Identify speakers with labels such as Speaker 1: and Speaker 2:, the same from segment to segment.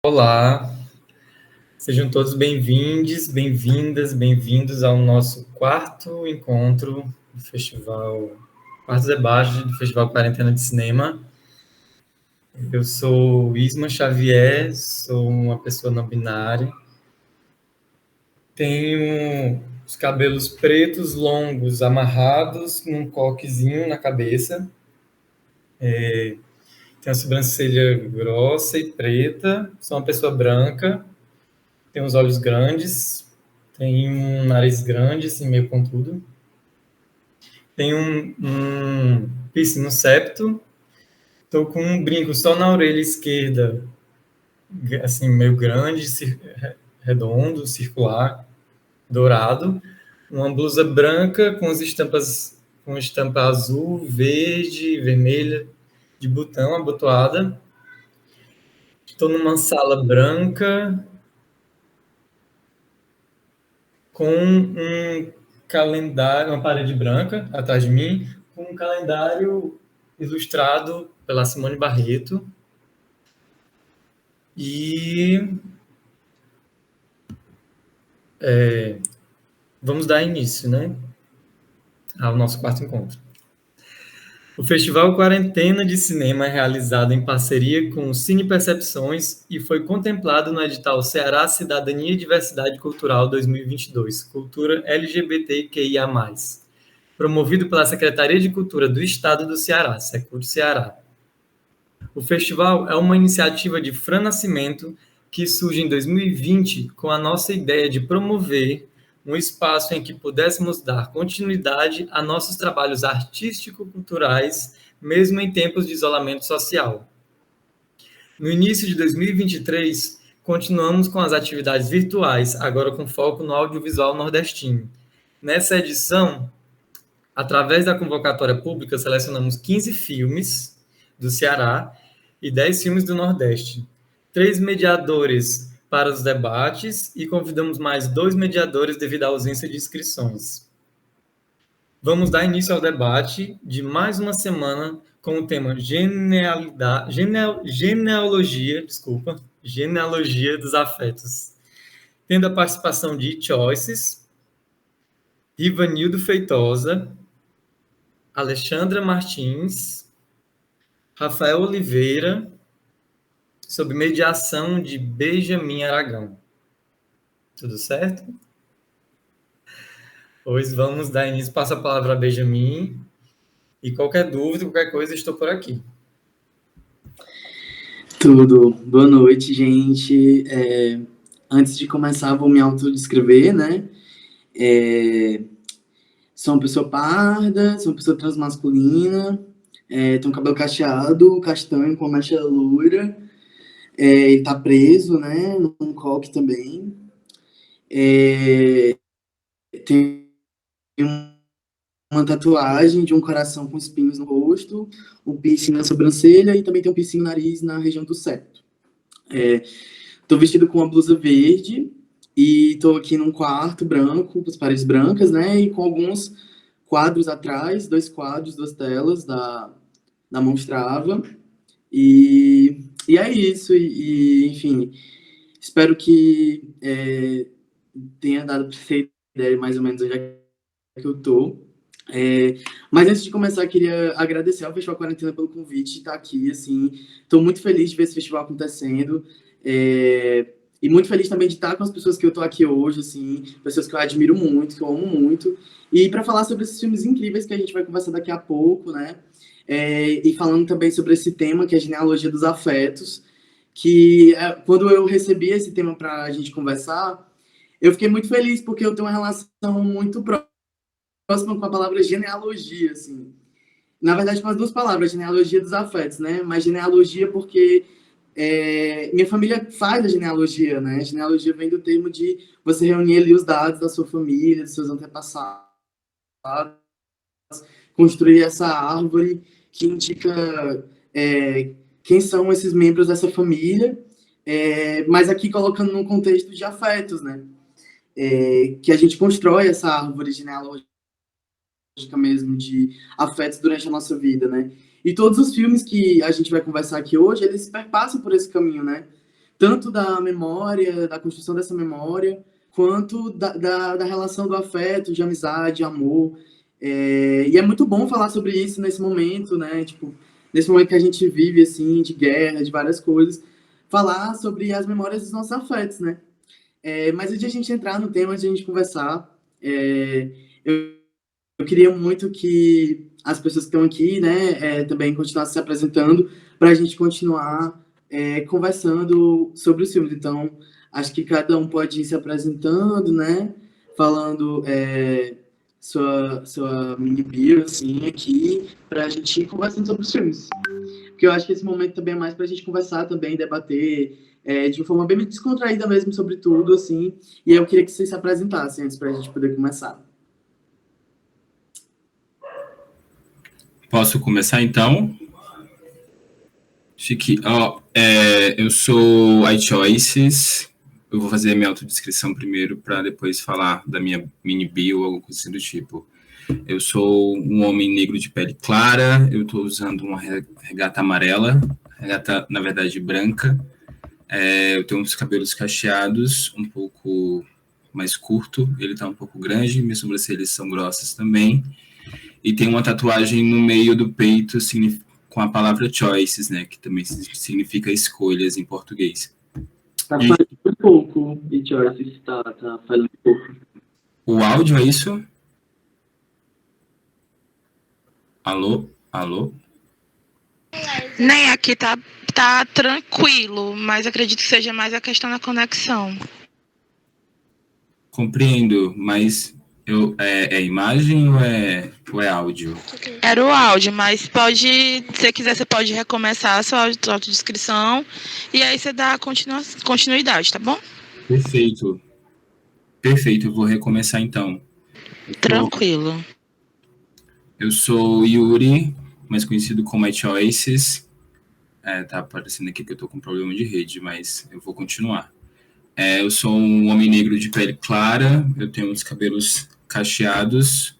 Speaker 1: Olá, sejam todos bem-vindos, bem-vindas, bem-vindos ao nosso quarto encontro do festival, quarto debate do Festival Quarentena de Cinema. Eu sou Isma Xavier, sou uma pessoa não binária, tenho os cabelos pretos longos amarrados num coquezinho na cabeça, tenho a sobrancelha grossa e preta, sou uma pessoa branca, tenho os olhos grandes, tenho um nariz grande, assim, meio pontudo. Tenho um piercing no septo. Estou com um brinco só na orelha esquerda, assim, meio grande, redondo, circular, dourado. Uma blusa branca com as estampas, com estampa azul, verde, vermelha, de botão, abotoada. Estou numa sala branca com um calendário, uma parede branca atrás de mim, com um calendário ilustrado pela Simone Barreto. E vamos dar início, né, ao nosso quarto encontro. O Festival Quarentena de Cinema é realizado em parceria com o Cine Percepções e foi contemplado no edital Ceará Cidadania e Diversidade Cultural 2022, Cultura LGBTQIA+, promovido pela Secretaria de Cultura do Estado do Ceará, Secult Ceará. O festival é uma iniciativa de Fran Nascimento que surge em 2020 com a nossa ideia de promover um espaço em que pudéssemos dar continuidade a nossos trabalhos artístico-culturais, mesmo em tempos de isolamento social. No início de 2023, continuamos com as atividades virtuais, agora com foco no audiovisual nordestino. Nessa edição, através da convocatória pública, selecionamos 15 filmes do Ceará e 10 filmes do Nordeste. 3 mediadores para os debates e convidamos mais 2 mediadores devido à ausência de inscrições. Vamos dar início ao debate de mais uma semana com o tema genealogia dos afetos, tendo a participação de Choices, Ivanildo Feitosa, Alexandra Martins, Rafael Oliveira, sob mediação de Benjamin Aragão. Tudo certo? Pois vamos dar início, passo a palavra a Benjamin, e qualquer dúvida, qualquer coisa, estou por aqui.
Speaker 2: Tudo. Boa noite, gente. Antes de começar, vou me autodescrever, né? Sou uma pessoa parda, sou uma pessoa transmasculina, tenho um cabelo cacheado, castanho, com uma mecha loira, ele tá preso, né? Num coque também. Tenho uma tatuagem de um coração com espinhos no rosto, um piercing na sobrancelha e também tem um piercing no nariz na região do septo. Tô vestido com uma blusa verde e tô aqui num quarto branco, com as paredes brancas, né? E com alguns quadros atrás, 2 quadros, 2 telas da Monstrava. E é isso. Enfim, espero que tenha dado pra você ideia mais ou menos onde é que eu tô. Mas antes de começar, queria agradecer ao Festival Quarentena pelo convite de estar aqui, assim. Estou muito feliz de ver esse festival acontecendo. E muito feliz também de estar com as pessoas que eu estou aqui hoje, assim, pessoas que eu admiro muito, que eu amo muito. E para falar sobre esses filmes incríveis que a gente vai conversar daqui a pouco, né? E falando também sobre esse tema, que é a genealogia dos afetos, que quando eu recebi esse tema para a gente conversar, eu fiquei muito feliz, porque eu tenho uma relação muito próxima com a palavra genealogia, assim. Na verdade, com as 2 palavras, genealogia dos afetos, né? Mas genealogia porque minha família faz a genealogia, né? Genealogia vem do termo de você reunir ali os dados da sua família, dos seus antepassados, construir essa árvore que indica quem são esses membros dessa família, mas aqui colocando num contexto de afetos, né? Que a gente constrói essa árvore genealógica mesmo de afetos durante a nossa vida, né? E todos os filmes que a gente vai conversar aqui hoje, eles perpassam por esse caminho, né? tanto da memória, da construção dessa memória, quanto da relação do afeto, de amizade, amor. E é muito bom falar sobre isso nesse momento, né? Tipo, nesse momento que a gente vive, assim, de guerra, de várias coisas, falar sobre as memórias dos nossos afetos, né? Mas antes de a gente entrar no tema, antes de a gente conversar, eu, eu queria muito que as pessoas que estão aqui, né, também continuassem se apresentando para a gente continuar conversando sobre os filmes. Então, acho que cada um pode ir se apresentando, né, falando sua mini bio, assim, aqui, para a gente ir conversando sobre os filmes. Porque eu acho que esse momento também é mais para a gente conversar também, debater de uma forma bem descontraída mesmo sobre tudo, assim. E aí eu queria que vocês se apresentassem antes para a gente poder começar.
Speaker 3: Posso começar então? Chique, eu sou iChoices. Eu vou fazer a minha autodescrição primeiro para depois falar da minha mini bio ou alguma coisa assim do tipo. Eu sou um homem negro de pele clara, eu estou usando uma regata amarela, regata, na verdade, branca. Eu tenho uns cabelos cacheados, um pouco mais curto, ele está um pouco grande, minhas sobrancelhas são grossas também. E tem uma tatuagem no meio do peito com a palavra choices, né, que também significa escolhas em português.
Speaker 2: Tá falando um pouco, e choices tá falando um pouco.
Speaker 3: O áudio é isso? Alô? Alô?
Speaker 4: Nem aqui tá tranquilo, mas acredito que seja mais a questão da conexão.
Speaker 3: Compreendo, mas é imagem ou é áudio?
Speaker 4: Era o áudio, mas se você quiser, você pode recomeçar a sua autodescrição e aí você dá continuidade, tá bom?
Speaker 3: Perfeito, eu vou recomeçar então.
Speaker 4: Tranquilo.
Speaker 3: Eu sou Yuri, mais conhecido como iChoices. Tá aparecendo aqui que eu tô com problema de rede, mas eu vou continuar. Eu sou um homem negro de pele clara, eu tenho os cabelos cacheados,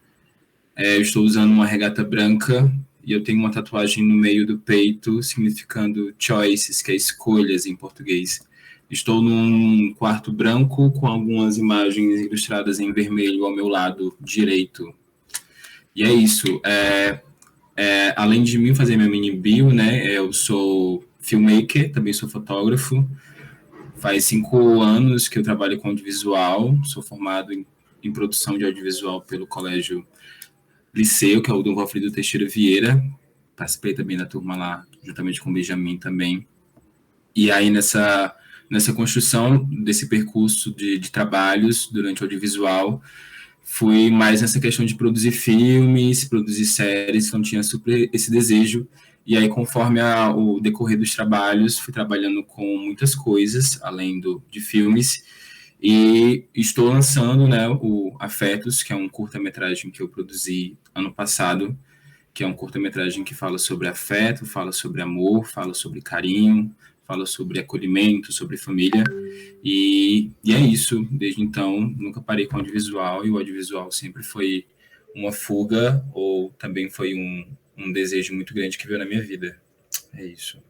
Speaker 3: eu estou usando uma regata branca e eu tenho uma tatuagem no meio do peito significando choices, que é escolhas em português. Estou num quarto branco com algumas imagens ilustradas em vermelho ao meu lado direito. E é isso. Além de mim fazer minha mini bio, né, eu sou filmmaker, também sou fotógrafo. Faz 5 anos que eu trabalho com audiovisual, sou formado em produção de audiovisual pelo Colégio Liceu, que é o Dom Valfrido Teixeira Vieira. Participei também da turma lá, juntamente com o Benjamin também. E aí, nessa construção desse percurso de trabalhos durante o audiovisual, fui mais nessa questão de produzir filmes, produzir séries, então tinha super esse desejo. E aí, conforme o decorrer dos trabalhos, fui trabalhando com muitas coisas, além de filmes, e estou lançando, né, o Afetos, que é um curta-metragem que eu produzi ano passado, que é um curta-metragem que fala sobre afeto, fala sobre amor, fala sobre carinho, fala sobre acolhimento, sobre família, e é isso. Desde então, nunca parei com audiovisual, e o audiovisual sempre foi uma fuga, ou também foi um desejo muito grande que veio na minha vida. É isso.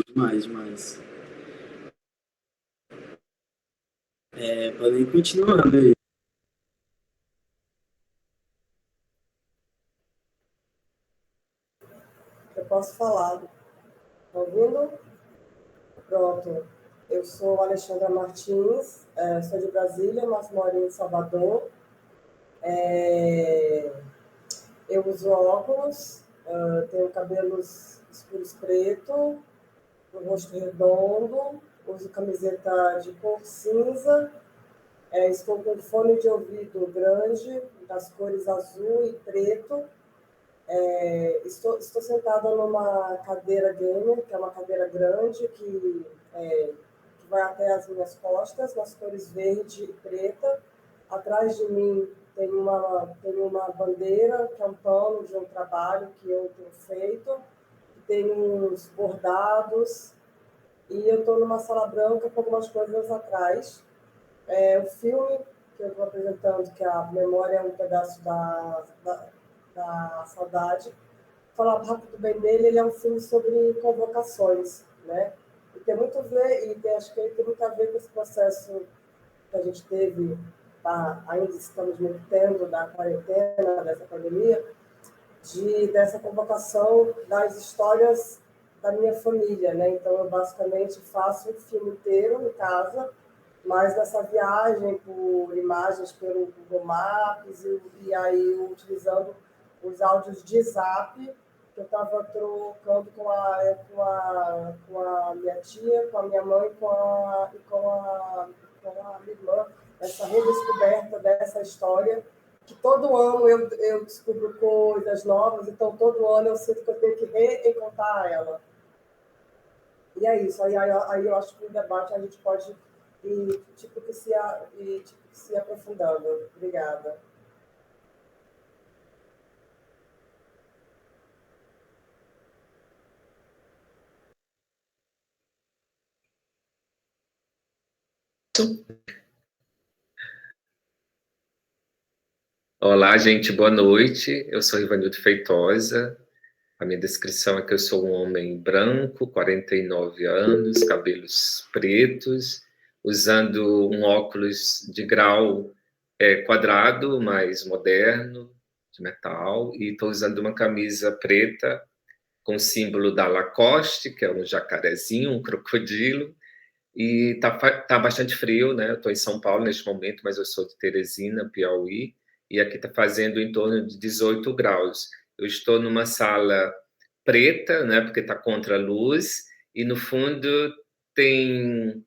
Speaker 2: Demais. Podem ir continuando aí.
Speaker 5: Eu posso falar. Tá ouvindo? Pronto. Eu sou Alexandra Martins, sou de Brasília, mas moro em Salvador. Eu uso óculos, tenho cabelos escuros preto, o rosto redondo, uso camiseta de cor cinza, estou com fone de ouvido grande, das cores azul e preto. Estou sentada numa cadeira gamer, que é uma cadeira grande, que vai até as minhas costas, nas cores verde e preta. Atrás de mim tem uma bandeira, que é um pano de um trabalho que eu tenho feito, que tem uns bordados, e eu estou numa sala branca com algumas coisas atrás. O filme que eu estou apresentando, que a memória é um pedaço da da Saudade. Falar rápido bem dele, ele é um filme sobre convocações, né? E tem muito a ver, acho que ele tem muito a ver com esse processo que a gente teve, ainda estamos muito tendo, da quarentena, dessa pandemia, dessa convocação das histórias da minha família, né? Então, eu basicamente faço um filme inteiro em casa, mas nessa viagem por imagens pelo Google Maps e aí utilizando os áudios de Zap que eu estava trocando com a minha tia, com a minha mãe com a minha irmã, essa redescoberta dessa história, que todo ano eu descubro coisas novas, então todo ano eu sinto que eu tenho que reencontrar ela. E é isso, aí eu acho que no debate a gente pode ir se aprofundando. Obrigada.
Speaker 6: Olá, gente, boa noite. Eu sou Ivanildo Feitosa. A minha descrição é que eu sou um homem branco, 49 anos, cabelos pretos, usando um óculos de grau quadrado, mais moderno, de metal, e estou usando uma camisa preta com o símbolo da Lacoste, que é um jacarezinho, um crocodilo, e tá bastante frio, né? Eu estou em São Paulo neste momento, mas eu sou de Teresina, Piauí, e aqui está fazendo em torno de 18 graus. Eu estou numa sala preta, né? Porque está contra a luz, e no fundo tem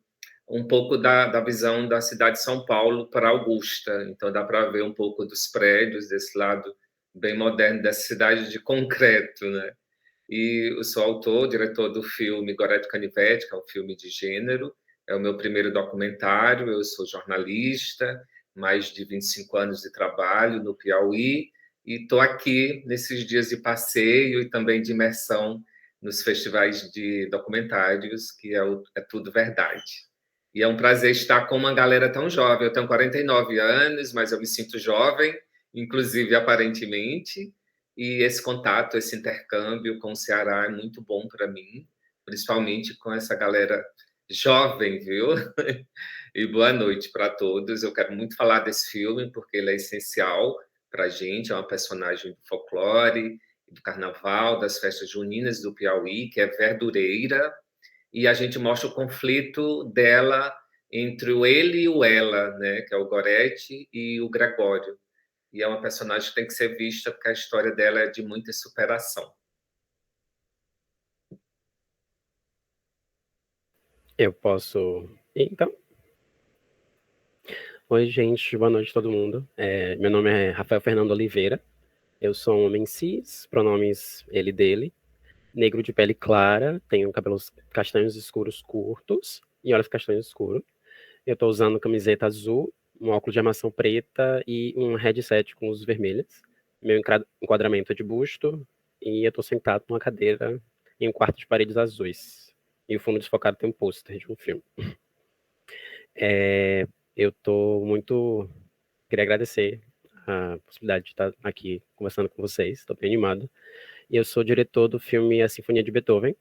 Speaker 6: um pouco da visão da cidade de São Paulo para Augusta. Então dá para ver um pouco dos prédios desse lado bem moderno dessa cidade de concreto, né? E eu sou autor, diretor do filme Gorete Canivete, que é um filme de gênero. É o meu primeiro documentário. Eu sou jornalista, mais de 25 anos de trabalho no Piauí, e estou aqui nesses dias de passeio e também de imersão nos festivais de documentários, que é tudo verdade. E é um prazer estar com uma galera tão jovem. Eu tenho 49 anos, mas eu me sinto jovem, inclusive aparentemente. E esse contato, esse intercâmbio com o Ceará é muito bom para mim, principalmente com essa galera jovem, viu? E boa noite para todos. Eu quero muito falar desse filme, porque ele é essencial para a gente, é uma personagem do folclore, do carnaval, das festas juninas do Piauí, que é verdureira, e a gente mostra o conflito dela entre o ele e o ela, né? Que é o Gorete e o Gregório. E é uma personagem que tem que ser vista porque a história dela é de muita superação.
Speaker 7: Eu posso. Então. Oi, gente, boa noite a todo mundo. Meu nome é Rafael Fernando Oliveira. Eu sou um homem cis, pronomes ele dele, negro de pele clara, tenho cabelos castanhos escuros curtos e olhos castanhos escuros. Eu estou usando camiseta azul, um óculos de armação preta e um headset com luzes vermelhas. Meu enquadramento é de busto e eu estou sentado numa cadeira em um quarto de paredes azuis. E o fundo desfocado tem um pôster de um filme. Eu estou muito... Queria agradecer a possibilidade de estar aqui conversando com vocês, estou bem animado. E eu sou diretor do filme A Sinfonia de Beethoven,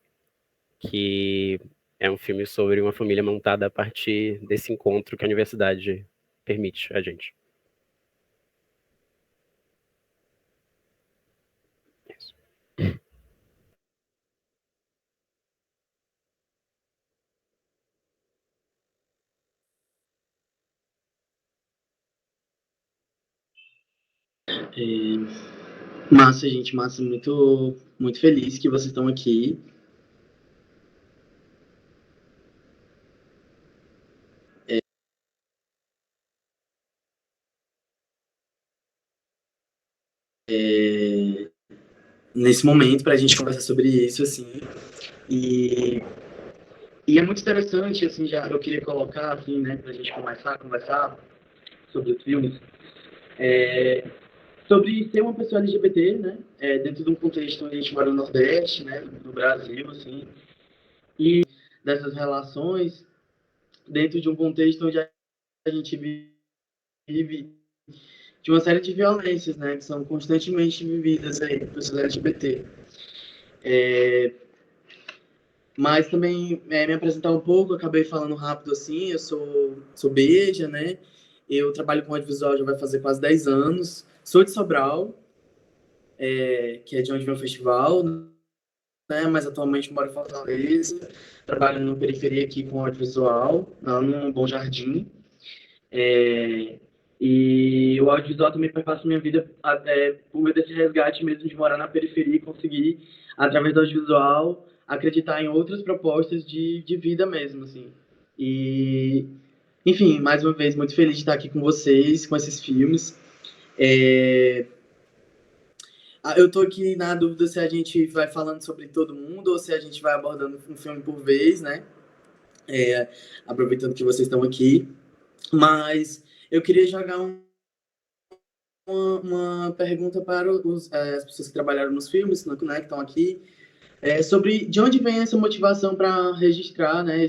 Speaker 7: que é um filme sobre uma família montada a partir desse encontro que a universidade permite a gente. Isso.
Speaker 2: Massa, gente, massa, muito, muito feliz que vocês estão aqui. Nesse momento, para a gente conversar sobre isso, assim, e é muito interessante, assim, já eu queria colocar, assim, né, para a gente começar a conversar sobre os filmes, sobre ser uma pessoa LGBT, né, dentro de um contexto onde a gente mora no Nordeste, né, no Brasil, assim, e dessas relações dentro de um contexto onde a gente vive de uma série de violências, né, que são constantemente vividas aí por pessoas LGBT. Mas também me apresentar um pouco, eu acabei falando rápido assim, eu sou Beija, né? Eu trabalho com audiovisual já vai fazer quase 10 anos. Sou de Sobral, que é de onde vem o festival, né? Mas atualmente moro em Fortaleza, trabalho no periferia aqui com audiovisual, lá no Bom Jardim. E o audiovisual também perpassa minha vida por meio desse resgate mesmo de morar na periferia e conseguir, através do audiovisual, acreditar em outras propostas de vida mesmo, assim. E, enfim, mais uma vez, muito feliz de estar aqui com vocês, com esses filmes. Eu tô aqui na dúvida se a gente vai falando sobre todo mundo ou se a gente vai abordando um filme por vez, né? Aproveitando que vocês estão aqui. Mas eu queria jogar uma pergunta para as pessoas que trabalharam nos filmes, né, que estão aqui, sobre de onde vem essa motivação para registrar, né,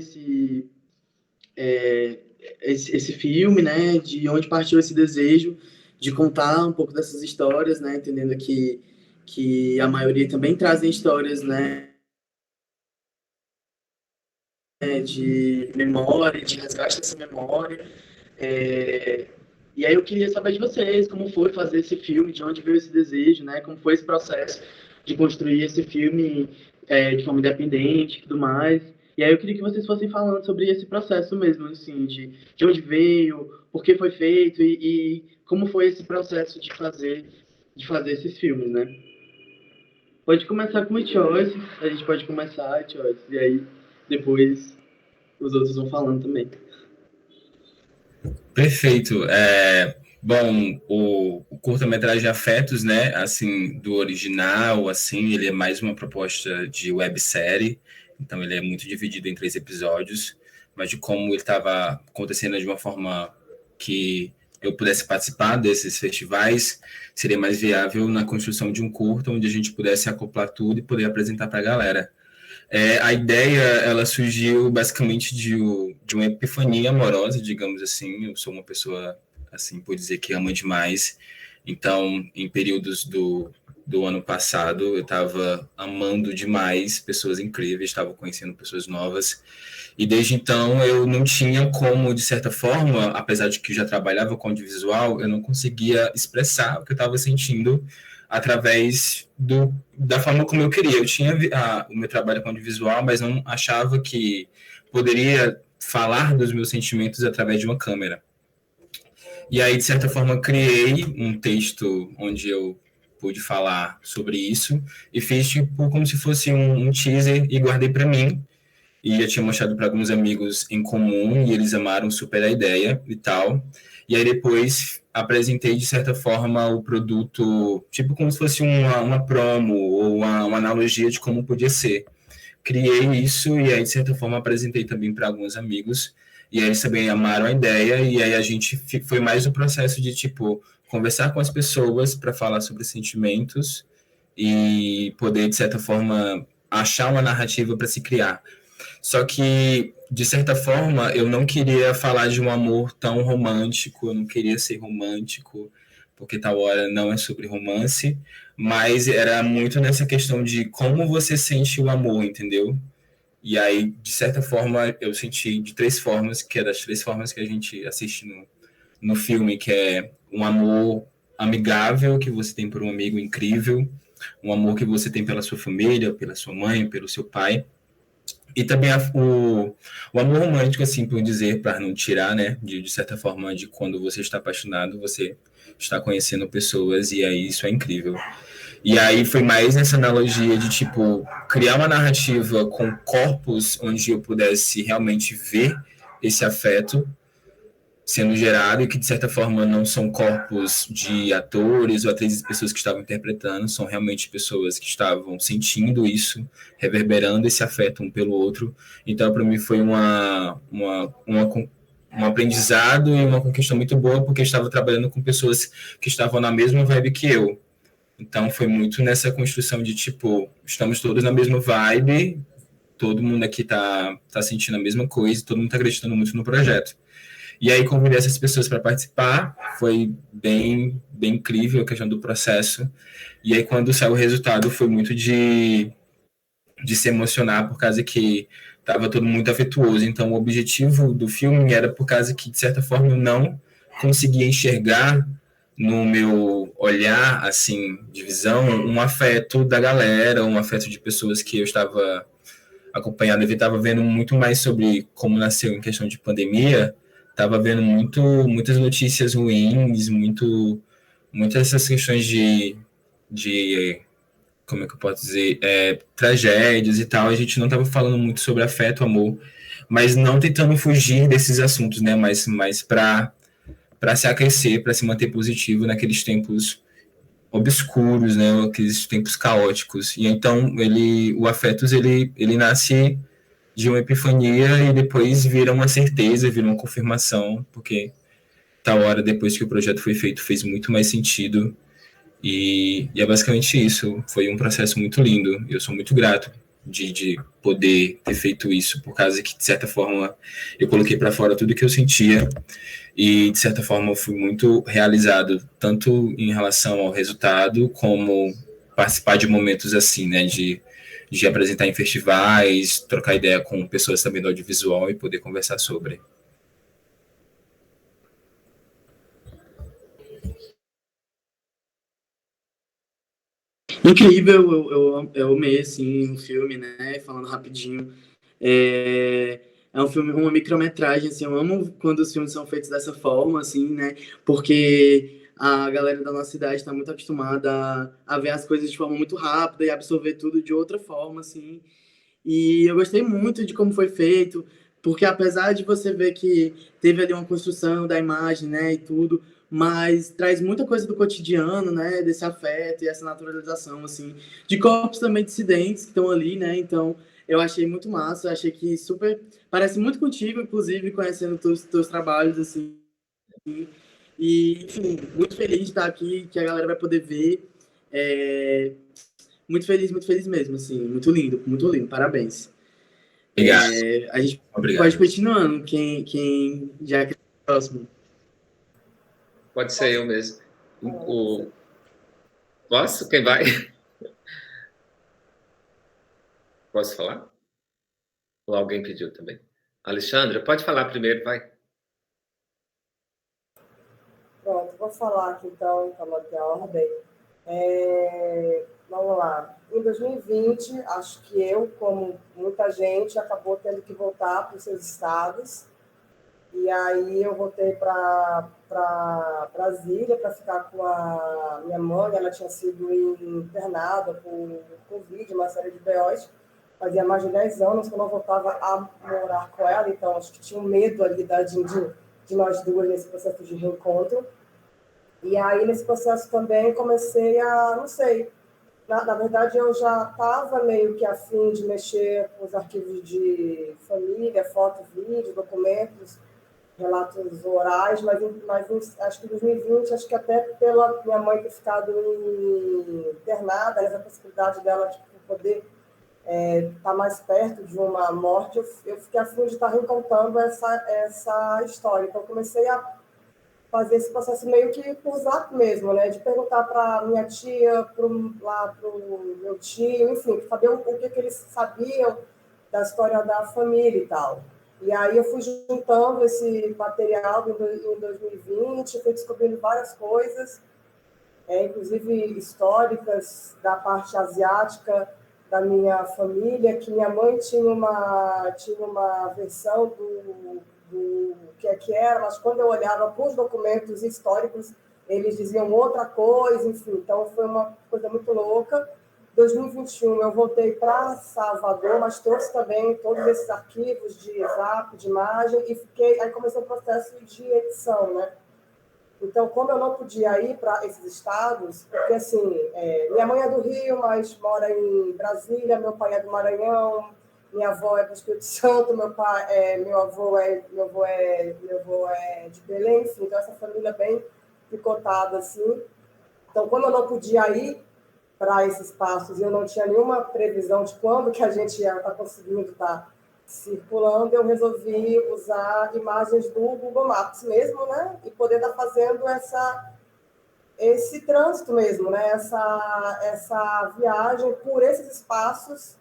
Speaker 2: esse filme, né, de onde partiu esse desejo de contar um pouco dessas histórias, né, entendendo que a maioria também trazem histórias, né, de memória, de resgate dessa memória. E aí eu queria saber de vocês, como foi fazer esse filme, de onde veio esse desejo, né? Como foi esse processo de construir esse filme de forma independente e tudo mais. E aí eu queria que vocês fossem falando sobre esse processo mesmo, assim, de onde veio, por que foi feito e como foi esse processo de fazer esses filmes, né? Pode começar com o Choice, a gente pode começar, Choice, e aí depois os outros vão falando também.
Speaker 3: Perfeito. Bom, o curta-metragem Afetos, né, assim, do original, assim, ele é mais uma proposta de websérie, então ele é muito dividido em 3 episódios, mas de como ele estava acontecendo de uma forma que eu pudesse participar desses festivais, seria mais viável na construção de um curta, onde a gente pudesse acoplar tudo e poder apresentar para a galera. A ideia, ela surgiu basicamente de uma epifania amorosa, digamos assim. Eu sou uma pessoa, assim, por dizer que ama demais. Então, em períodos do ano passado, eu estava amando demais pessoas incríveis, estava conhecendo pessoas novas. E desde então, eu não tinha como, de certa forma, apesar de que eu já trabalhava com audiovisual, eu não conseguia expressar o que eu estava sentindo através da forma como eu queria. Eu tinha o meu trabalho com audiovisual, mas não achava que poderia falar dos meus sentimentos através de uma câmera. E aí, de certa forma, criei um texto onde eu pude falar sobre isso e fiz tipo como se fosse um teaser e guardei para mim. E eu tinha mostrado para alguns amigos em comum e eles amaram super a ideia e tal. E aí depois apresentei, de certa forma, o produto, tipo como se fosse uma promo ou uma analogia de como podia ser. Criei isso e aí, de certa forma, apresentei também para alguns amigos. E aí eles também amaram a ideia e aí a gente foi mais o processo de, tipo, conversar com as pessoas para falar sobre sentimentos e poder, de certa forma, achar uma narrativa para se criar. Só que, de certa forma, eu não queria falar de um amor tão romântico, eu não queria ser romântico, porque tal hora não é sobre romance, mas era muito nessa questão de como você sente o amor, entendeu? E aí, de certa forma, eu senti de 3 formas, que é das 3 formas que a gente assiste no filme, que é um amor amigável que você tem por um amigo incrível, um amor que você tem pela sua família, pela sua mãe, pelo seu pai, e também o amor romântico, assim, por dizer, para não tirar, né, de certa forma, de quando você está apaixonado, você está conhecendo pessoas, e aí isso é incrível. E aí foi mais nessa analogia de, tipo, criar uma narrativa com corpos onde eu pudesse realmente ver esse afeto sendo gerado e que, de certa forma, não são corpos de atores ou atrizes, pessoas que estavam interpretando, são realmente pessoas que estavam sentindo isso, reverberando esse afeto um pelo outro. Então, para mim, foi um aprendizado e uma conquista muito boa, porque eu estava trabalhando com pessoas que estavam na mesma vibe que eu. Então, foi muito nessa construção de, tipo, estamos todos na mesma vibe, todo mundo aqui tá sentindo a mesma coisa, todo mundo está acreditando muito no projeto. E aí convidei essas pessoas para participar, foi bem incrível a questão do processo. E aí quando saiu o resultado foi muito de se emocionar, por causa que estava todo muito afetuoso. Então o objetivo do filme era por causa que, de certa forma, eu não conseguia enxergar no meu olhar, assim, de visão, um afeto da galera, um afeto de pessoas que eu estava acompanhado. Eu estava vendo muito mais sobre como nasceu em questão de pandemia, estava vendo muitas notícias ruins, muitas essas questões de como é que eu posso dizer, tragédias e tal. A gente não estava falando muito sobre afeto, amor, mas não tentando fugir desses assuntos, né? Mas para se aquecer, para se manter positivo naqueles tempos obscuros, né? Aqueles tempos caóticos. E então o Afetos ele nasce de uma epifania e depois vira uma certeza, vira uma confirmação, porque tal hora depois que o projeto foi feito fez muito mais sentido. E é basicamente isso. Foi um processo muito lindo. Eu sou muito grato de poder ter feito isso, por causa que, de certa forma, eu coloquei para fora tudo que eu sentia e, de certa forma, eu fui muito realizado, tanto em relação ao resultado, como participar de momentos assim, né, de apresentar em festivais, trocar ideia com pessoas também do audiovisual e poder conversar sobre.
Speaker 2: Incrível, eu amei, assim, o filme, né? Falando rapidinho. É um filme, uma micrometragem, assim, eu amo quando os filmes são feitos dessa forma, assim, né? Porque a galera da nossa cidade está muito acostumada a ver as coisas de forma muito rápida e absorver tudo de outra forma, assim. E eu gostei muito de como foi feito, porque apesar de você ver que teve ali uma construção da imagem, né, e tudo, mas traz muita coisa do cotidiano, né, desse afeto e essa naturalização, assim, de corpos também dissidentes que estão ali, né, então eu achei muito massa, achei que super, parece muito contigo, inclusive, conhecendo teus trabalhos, assim, e, enfim, muito feliz de estar aqui, que a galera vai poder ver, muito feliz mesmo, assim, muito lindo, parabéns.
Speaker 3: Obrigado.
Speaker 2: A gente
Speaker 3: Obrigado.
Speaker 2: pode continuando, quem já quer o próximo.
Speaker 6: Pode ser eu mesmo. Posso? Quem vai? Posso falar? Ou alguém pediu também? Alexandra, pode falar primeiro, vai.
Speaker 5: Pronto, vou falar aqui então, para manter a ordem. Vamos lá. Em 2020, acho que eu, como muita gente, acabou tendo que voltar para os seus estados. E aí eu voltei para Brasília para ficar com a minha mãe. Ela tinha sido internada por Covid, uma série de BOs. Fazia mais de 10 anos que eu não voltava a morar com ela, então acho que tinha um medo ali de nós duas nesse processo de reencontro. E aí, nesse processo também, comecei a, não sei, na verdade, eu já estava meio que a fim de mexer com os arquivos de família, foto, vídeo, documentos, relatos orais, mas acho que em 2020, acho que até pela minha mãe ter ficado internada, nessa possibilidade dela de poder estar mais perto de uma morte, eu fiquei a fim de estar recontando essa história. Então, comecei a fazer esse processo meio que por zap mesmo, né? De perguntar para minha tia, para o meu tio, enfim, saber o que eles sabiam da história da família e tal. E aí eu fui juntando esse material em 2020, fui descobrindo várias coisas, inclusive históricas da parte asiática da minha família, que minha mãe tinha uma versão do que era, mas quando eu olhava para os documentos históricos, eles diziam outra coisa, enfim, então foi uma coisa muito louca. Em 2021 eu voltei para Salvador, mas trouxe também todos esses arquivos de zap, de imagem, e aí começou o processo de edição, né? Então, como eu não podia ir para esses estados, porque assim, minha mãe é do Rio, mas mora em Brasília, meu pai é do Maranhão, minha avó é do Espírito Santo, meu avô é de Belém, enfim, então essa família bem picotada assim. Então, como eu não podia ir para esses espaços e eu não tinha nenhuma previsão de quando que a gente ia estar conseguindo estar circulando, eu resolvi usar imagens do Google Maps mesmo, né? E poder estar fazendo esse trânsito mesmo, né? Essa viagem por esses espaços,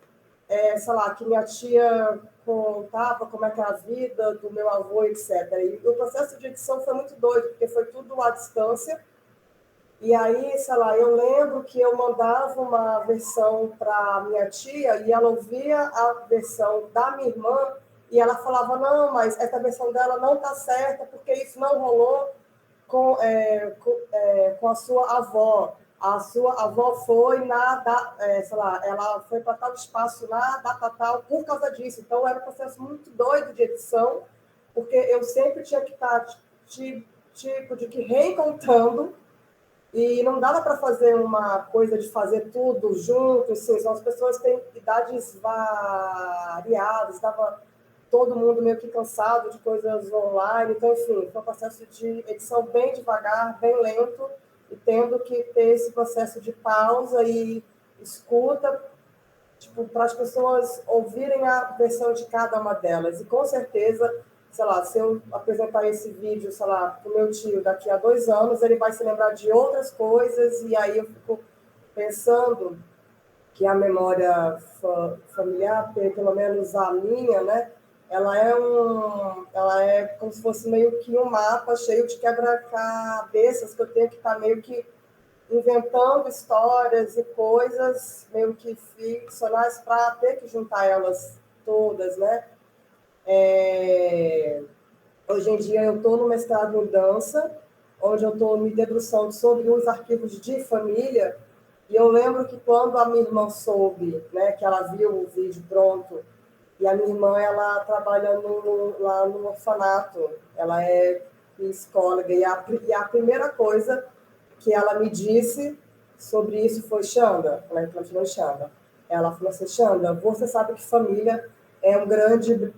Speaker 5: sei lá, que minha tia contava como é que é a vida do meu avô, etc. E o processo de edição foi muito doido, porque foi tudo à distância. E aí, sei lá, eu lembro que eu mandava uma versão para minha tia e ela ouvia a versão da minha irmã e ela falava, não, mas essa versão dela não está certa porque isso não rolou com a sua avó. A sua avó foi sei lá, ela foi para tal espaço na data tal por causa disso. Então, era um processo muito doido de edição, porque eu sempre tinha que estar, tipo, de que reencontrando, e não dava para fazer uma coisa de fazer tudo junto, assim, as pessoas têm idades variadas, estava todo mundo meio que cansado de coisas online, então, enfim, foi um processo de edição bem devagar, bem lento, e tendo que ter esse processo de pausa e escuta, tipo, para as pessoas ouvirem a versão de cada uma delas, e com certeza, sei lá, se eu apresentar esse vídeo, sei lá, para o meu tio daqui a 2 anos, ele vai se lembrar de outras coisas, e aí eu fico pensando que a memória familiar, pelo menos a minha, né, ela é como se fosse meio que um mapa cheio de quebra-cabeças que eu tenho que estar meio que inventando histórias e coisas meio que ficcionais para ter que juntar elas todas, né? Hoje em dia eu estou no mestrado em dança, onde eu estou me debruçando sobre os arquivos de família, e eu lembro que quando a minha irmã soube, né, que ela viu o vídeo pronto, e a minha irmã, ela trabalha lá no orfanato, ela é psicóloga, e a primeira coisa que ela me disse sobre isso foi, Xanda, ela chamou Xanda, ela falou assim, Xanda, você sabe que família é um grande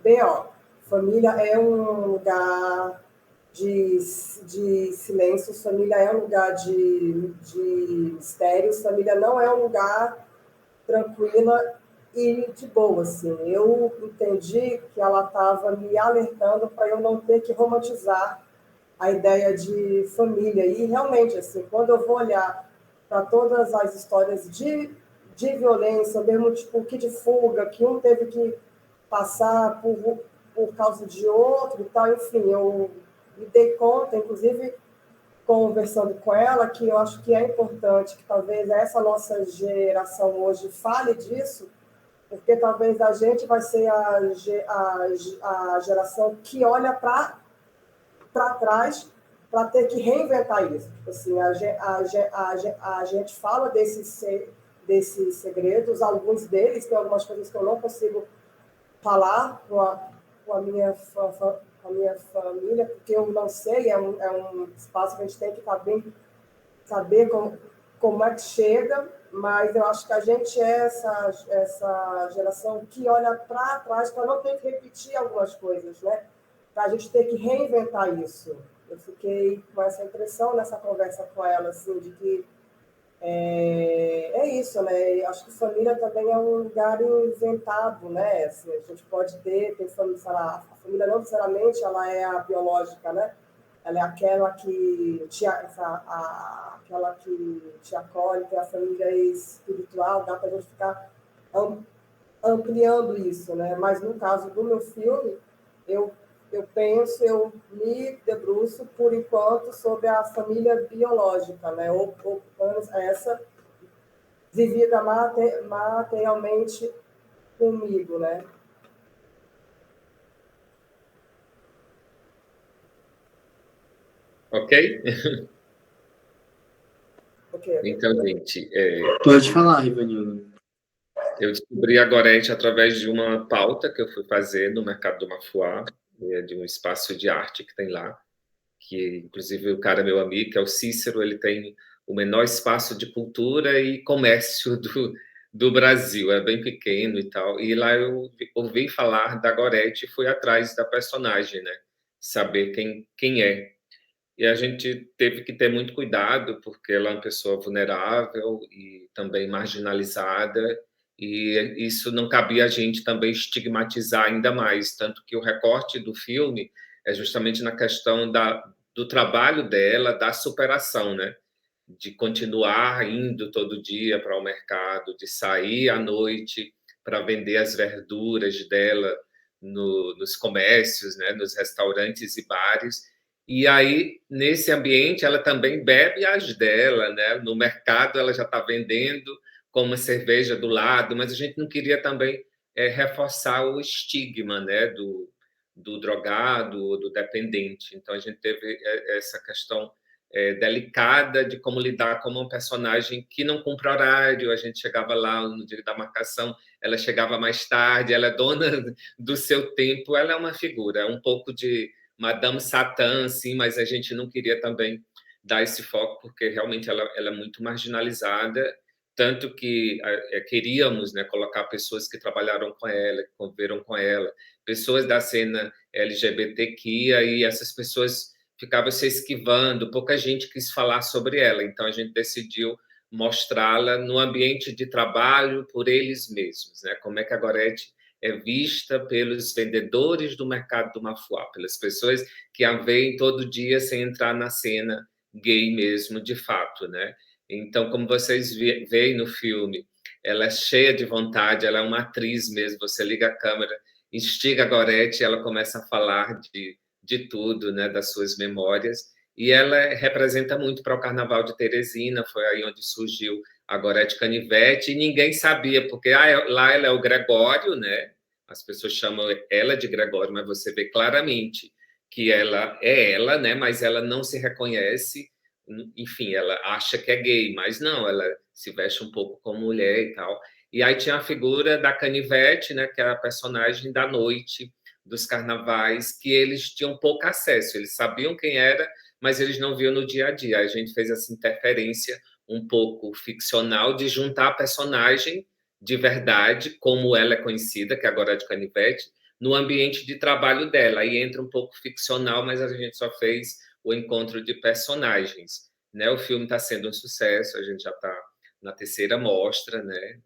Speaker 5: BO. Família é um lugar de silêncio, família é um lugar de mistérios, família não é um lugar tranquila e de boa, assim. Eu entendi que ela estava me alertando para eu não ter que romantizar a ideia de família. E realmente, assim, quando eu vou olhar para todas as histórias de violência, mesmo tipo que de fuga, que um teve que passar por causa de outro e tal, enfim, eu me dei conta, inclusive conversando com ela, que eu acho que é importante que talvez essa nossa geração hoje fale disso, porque talvez a gente vai ser a geração que olha para trás para ter que reinventar isso. Tipo assim, a gente fala desses segredos, alguns deles, tem algumas coisas que eu não consigo falar com a minha família, porque eu não sei, é um espaço que a gente tem que saber como é que chega, mas eu acho que a gente é essa geração que olha para trás para não ter que repetir algumas coisas, né? Para a gente ter que reinventar isso. Eu fiquei com essa impressão nessa conversa com ela, assim, de que é isso, né? E acho que família também é um lugar inventado, né? Assim, a gente pode ter família, sei lá, a família não necessariamente ela é a biológica, né? Ela é aquela que aquela que te acolhe, tem a família espiritual, dá para a gente ficar ampliando isso, né? Mas no caso do meu filme, eu me debruço, por enquanto, sobre a família biológica, né? Ou pelo menos essa vivida materialmente comigo, né?
Speaker 6: Ok?
Speaker 5: Okay.
Speaker 6: Então, gente,
Speaker 2: Pode falar, Ivanildo.
Speaker 6: eu descobri a Gorete através de uma pauta que eu fui fazer no Mercado do Mafuá, de um espaço de arte que tem lá, que inclusive o cara, meu amigo, que é o Cícero, ele tem o menor espaço de cultura e comércio do Brasil, é bem pequeno e tal. E lá eu ouvi falar da Gorete e fui atrás da personagem, né? Saber quem é. E a gente teve que ter muito cuidado, porque ela é uma pessoa vulnerável e também marginalizada, e isso não cabia a gente também estigmatizar ainda mais, tanto que o recorte do filme é justamente na questão do trabalho dela, da superação, né? De continuar indo todo dia para o mercado, de sair à noite para vender as verduras dela nos comércios, né? Nos restaurantes e bares. E aí, nesse ambiente, ela também bebe as dela, né? No mercado, ela já está vendendo com uma cerveja do lado, mas a gente não queria também reforçar o estigma, né? Do drogado ou do dependente. Então, a gente teve essa questão delicada de como lidar com uma personagem que não cumpre horário. A gente chegava lá no dia da marcação, ela chegava mais tarde, ela é dona do seu tempo, ela é uma figura, é um pouco de Madame Satã, sim, mas a gente não queria também dar esse foco, porque realmente ela é muito marginalizada, tanto que queríamos, né, colocar pessoas que trabalharam com ela, que conviveram com ela, pessoas da cena LGBTQIA, e essas pessoas ficavam se esquivando, pouca gente quis falar sobre ela, então a gente decidiu mostrá-la no ambiente de trabalho por eles mesmos, né? Como é que a Gorete é vista pelos vendedores do mercado do Mafuá, pelas pessoas que a veem todo dia sem entrar na cena gay mesmo, de fato, né? Então, como vocês veem no filme, ela é cheia de vontade, ela é uma atriz mesmo, você liga a câmera, instiga a Gorete e ela começa a falar de tudo, né, das suas memórias, e ela representa muito para o Carnaval de Teresina, foi aí onde surgiu a Gorete Canivete, e ninguém sabia, porque lá ela é o Gregório, né? As pessoas chamam ela de Gregório, mas você vê claramente que ela é ela, né? Mas ela não se reconhece, enfim, ela acha que é gay, mas não, ela se veste um pouco como mulher e tal. E aí tinha a figura da Canivete, né? Que é a personagem da noite, dos carnavais, que eles tinham pouco acesso, eles sabiam quem era, mas eles não viam no dia a dia. A gente fez essa interferência um pouco ficcional de juntar a personagem de verdade, como ela é conhecida, que agora é de Canivete, no ambiente de trabalho dela. Aí entra um pouco ficcional, mas a gente só fez o encontro de personagens, né? O filme está sendo um sucesso, a gente já está na terceira mostra, né?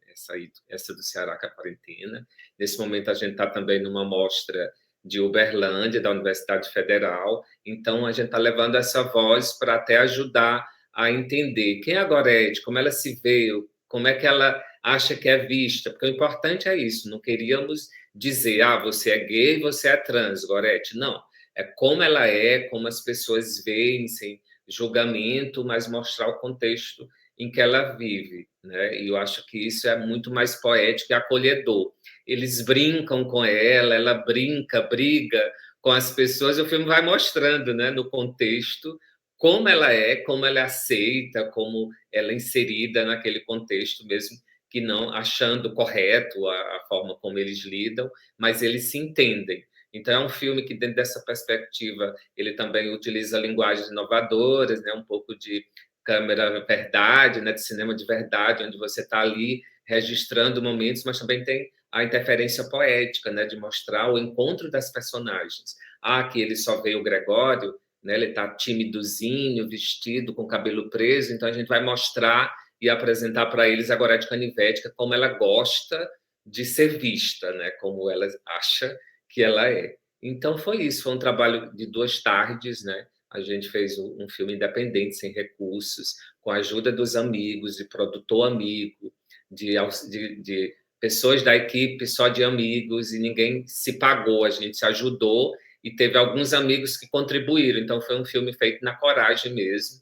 Speaker 6: Essa do Ceará com a quarentena. Nesse momento a gente está também numa mostra de Uberlândia, da Universidade Federal. Então a gente está levando essa voz para até ajudar a entender quem é a Gorete, como ela se vê, como é que ela acha que é vista, porque o importante é isso, não queríamos dizer, você é gay, você é trans, Gorete, não. É como ela é, como as pessoas veem, sem julgamento, mas mostrar o contexto em que ela vive, né? E eu acho que isso é muito mais poético e acolhedor. Eles brincam com ela brinca, briga com as pessoas, e o filme vai mostrando, né, no contexto, como ela aceita, como ela é inserida naquele contexto mesmo, que não achando correto a forma como eles lidam, mas eles se entendem. Então, é um filme que, dentro dessa perspectiva, ele também utiliza linguagens inovadoras, né? Um pouco de câmera verdade, né? De cinema de verdade, onde você está ali registrando momentos, mas também tem a interferência poética, né? De mostrar o encontro das personagens. Aqui ele só vê o Gregório, né? Ele está timidozinho, vestido, com cabelo preso, então a gente vai mostrar e apresentar para eles a Gorete Canivete, como ela gosta de ser vista, né? Como ela acha que ela é. Então foi isso, foi um trabalho de 2 tardes, né? A gente fez um filme independente, sem recursos, com a ajuda dos amigos, de produtor amigo, de pessoas da equipe só de amigos, e ninguém se pagou, a gente se ajudou, e teve alguns amigos que contribuíram. Então foi um filme feito na coragem mesmo,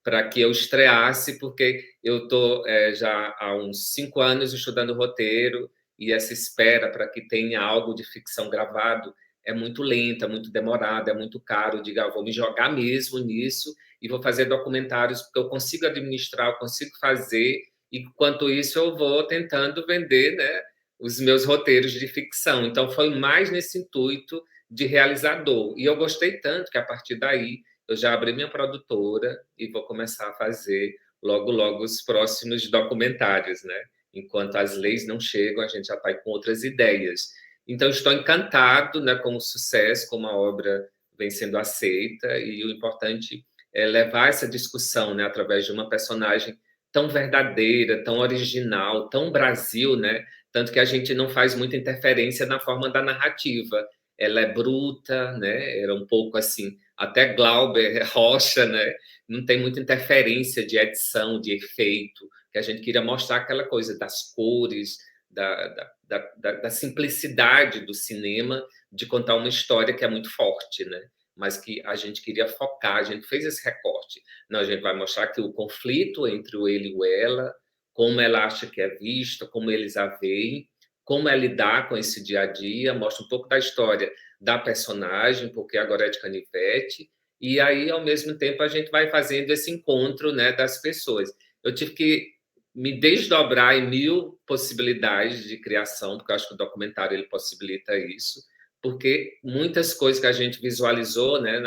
Speaker 6: para que eu estreasse, porque eu estou já há uns 5 anos estudando roteiro, e essa espera para que tenha algo de ficção gravado é muito lenta, muito demorada, é muito caro. Diga, vou me jogar mesmo nisso e vou fazer documentários, porque eu consigo administrar, eu consigo fazer, e enquanto isso eu vou tentando vender, né, os meus roteiros de ficção. Então foi mais nesse intuito de realizador. E eu gostei tanto que, a partir daí, eu já abri minha produtora e vou começar a fazer logo, logo os próximos documentários, né? Enquanto as leis não chegam, a gente já está com outras ideias. Então, estou encantado, né, com o sucesso, como a obra vem sendo aceita, e o importante é levar essa discussão, né, através de uma personagem tão verdadeira, tão original, tão Brasil, né? Tanto que a gente não faz muita interferência na forma da narrativa. Ela é bruta, né? Era um pouco assim, até Glauber Rocha, né? Não tem muita interferência de edição, de efeito, que a gente queria mostrar aquela coisa das cores, da simplicidade do cinema, de contar uma história que é muito forte, né? Mas que a gente queria focar, a gente fez esse recorte. Não, a gente vai mostrar que o conflito entre o ele e o ela, como ela acha que é vista, como eles a veem, como é lidar com esse dia a dia, mostra um pouco da história da personagem, porque agora é de Canivete, e aí, ao mesmo tempo, a gente vai fazendo esse encontro, né, das pessoas. Eu tive que me desdobrar em 1000 possibilidades de criação, porque eu acho que o documentário ele possibilita isso, porque muitas coisas que a gente visualizou, né,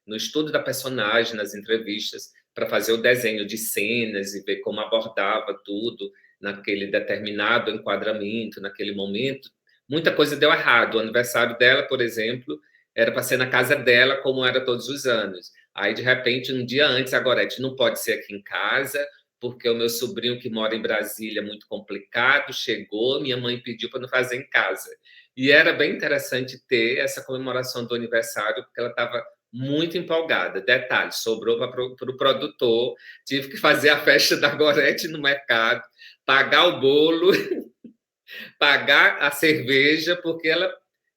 Speaker 6: no estudo da personagem, nas entrevistas, para fazer o desenho de cenas e ver como abordava tudo naquele determinado enquadramento, naquele momento, muita coisa deu errado. O aniversário dela, por exemplo, era para ser na casa dela, como era todos os anos. Aí, de repente, um dia antes, a Gorete não pode ser aqui em casa, porque o meu sobrinho que mora em Brasília é muito complicado, chegou, minha mãe pediu para não fazer em casa. E era bem interessante ter essa comemoração do aniversário, porque ela estava muito empolgada. Detalhe, sobrou para o produtor, tive que fazer a festa da Gorete no mercado, pagar o bolo, pagar a cerveja, porque ela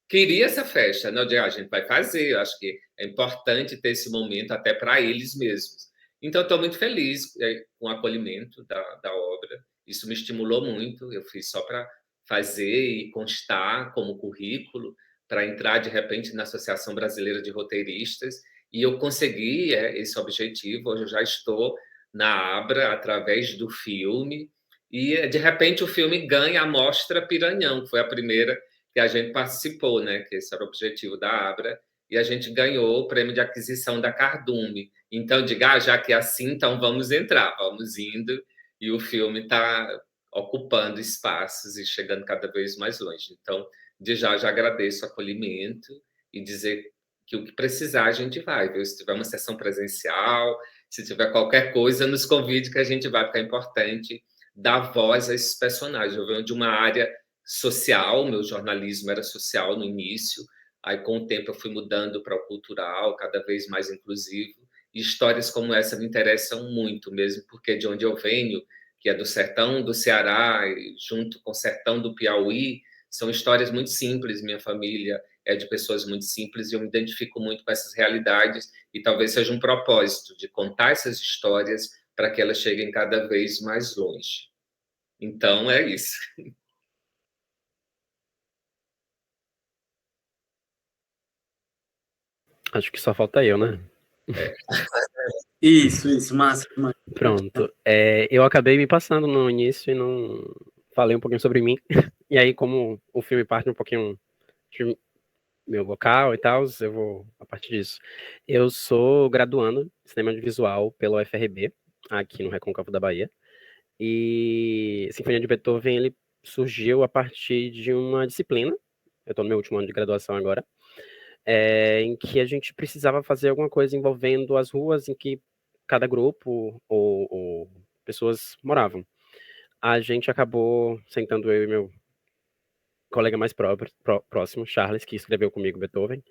Speaker 6: queria essa festa. Não, a gente vai fazer, eu acho que é importante ter esse momento até para eles mesmos. Então, estou muito feliz com o acolhimento da obra. Isso me estimulou muito. Eu fiz só para fazer e constar como currículo, para entrar, de repente, na Associação Brasileira de Roteiristas. E eu consegui esse objetivo. Hoje eu já estou na Abra, através do filme. E, de repente, o filme ganha a Mostra Piranhão, que foi a primeira que a gente participou, né? Que esse era o objetivo da Abra. E a gente ganhou o prêmio de aquisição da Cardume. Então, diga, já que é assim, então vamos entrar, vamos indo, e o filme está ocupando espaços e chegando cada vez mais longe. Então, de já agradeço o acolhimento e dizer que o que precisar a gente vai, viu? Se tiver uma sessão presencial, se tiver qualquer coisa, nos convide que a gente vai, porque é importante dar voz a esses personagens. Eu venho de uma área social, meu jornalismo era social no início, aí com o tempo eu fui mudando para o cultural, cada vez mais inclusivo, e histórias como essa me interessam muito mesmo, porque de onde eu venho, que é do sertão do Ceará, junto com o sertão do Piauí, são histórias muito simples, minha família é de pessoas muito simples, e eu me identifico muito com essas realidades, e talvez seja um propósito de contar essas histórias para que elas cheguem cada vez mais longe. Então, é isso.
Speaker 7: Acho que só falta eu, né?
Speaker 2: Isso, massa.
Speaker 7: Pronto. Eu acabei me passando no início e não falei um pouquinho sobre mim. E aí, como o filme parte um pouquinho de meu local e tal, eu vou a partir disso. Eu sou graduando em cinema de visual pela UFRB, aqui no Recôncavo da Bahia. E Sinfonia de Beethoven, ele surgiu a partir de uma disciplina, eu estou no meu último ano de graduação agora, em que a gente precisava fazer alguma coisa envolvendo as ruas em que cada grupo ou pessoas moravam. A gente acabou sentando, eu e meu colega mais próximo, Charles, que escreveu comigo Beethoven,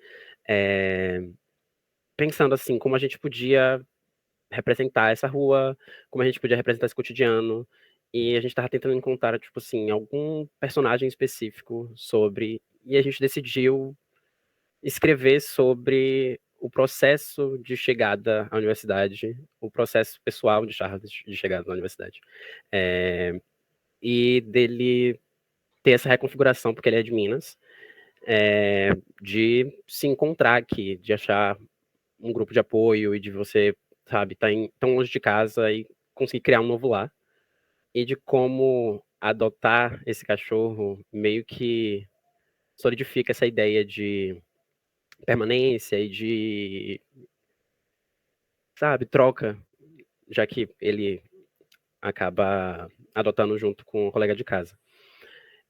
Speaker 7: pensando assim, como a gente podia representar essa rua, como a gente podia representar esse cotidiano, e a gente estava tentando encontrar, tipo assim, algum personagem específico sobre, e a gente decidiu escrever sobre o processo de chegada à universidade, o processo pessoal de Charles de chegada na universidade. E dele ter essa reconfiguração, porque ele é de Minas, de se encontrar aqui, de achar um grupo de apoio e de você, sabe, estar tão longe de casa e conseguir criar um novo lar. E de como adotar esse cachorro meio que solidifica essa ideia de permanência e de, sabe, troca, já que ele acaba adotando junto com o colega de casa.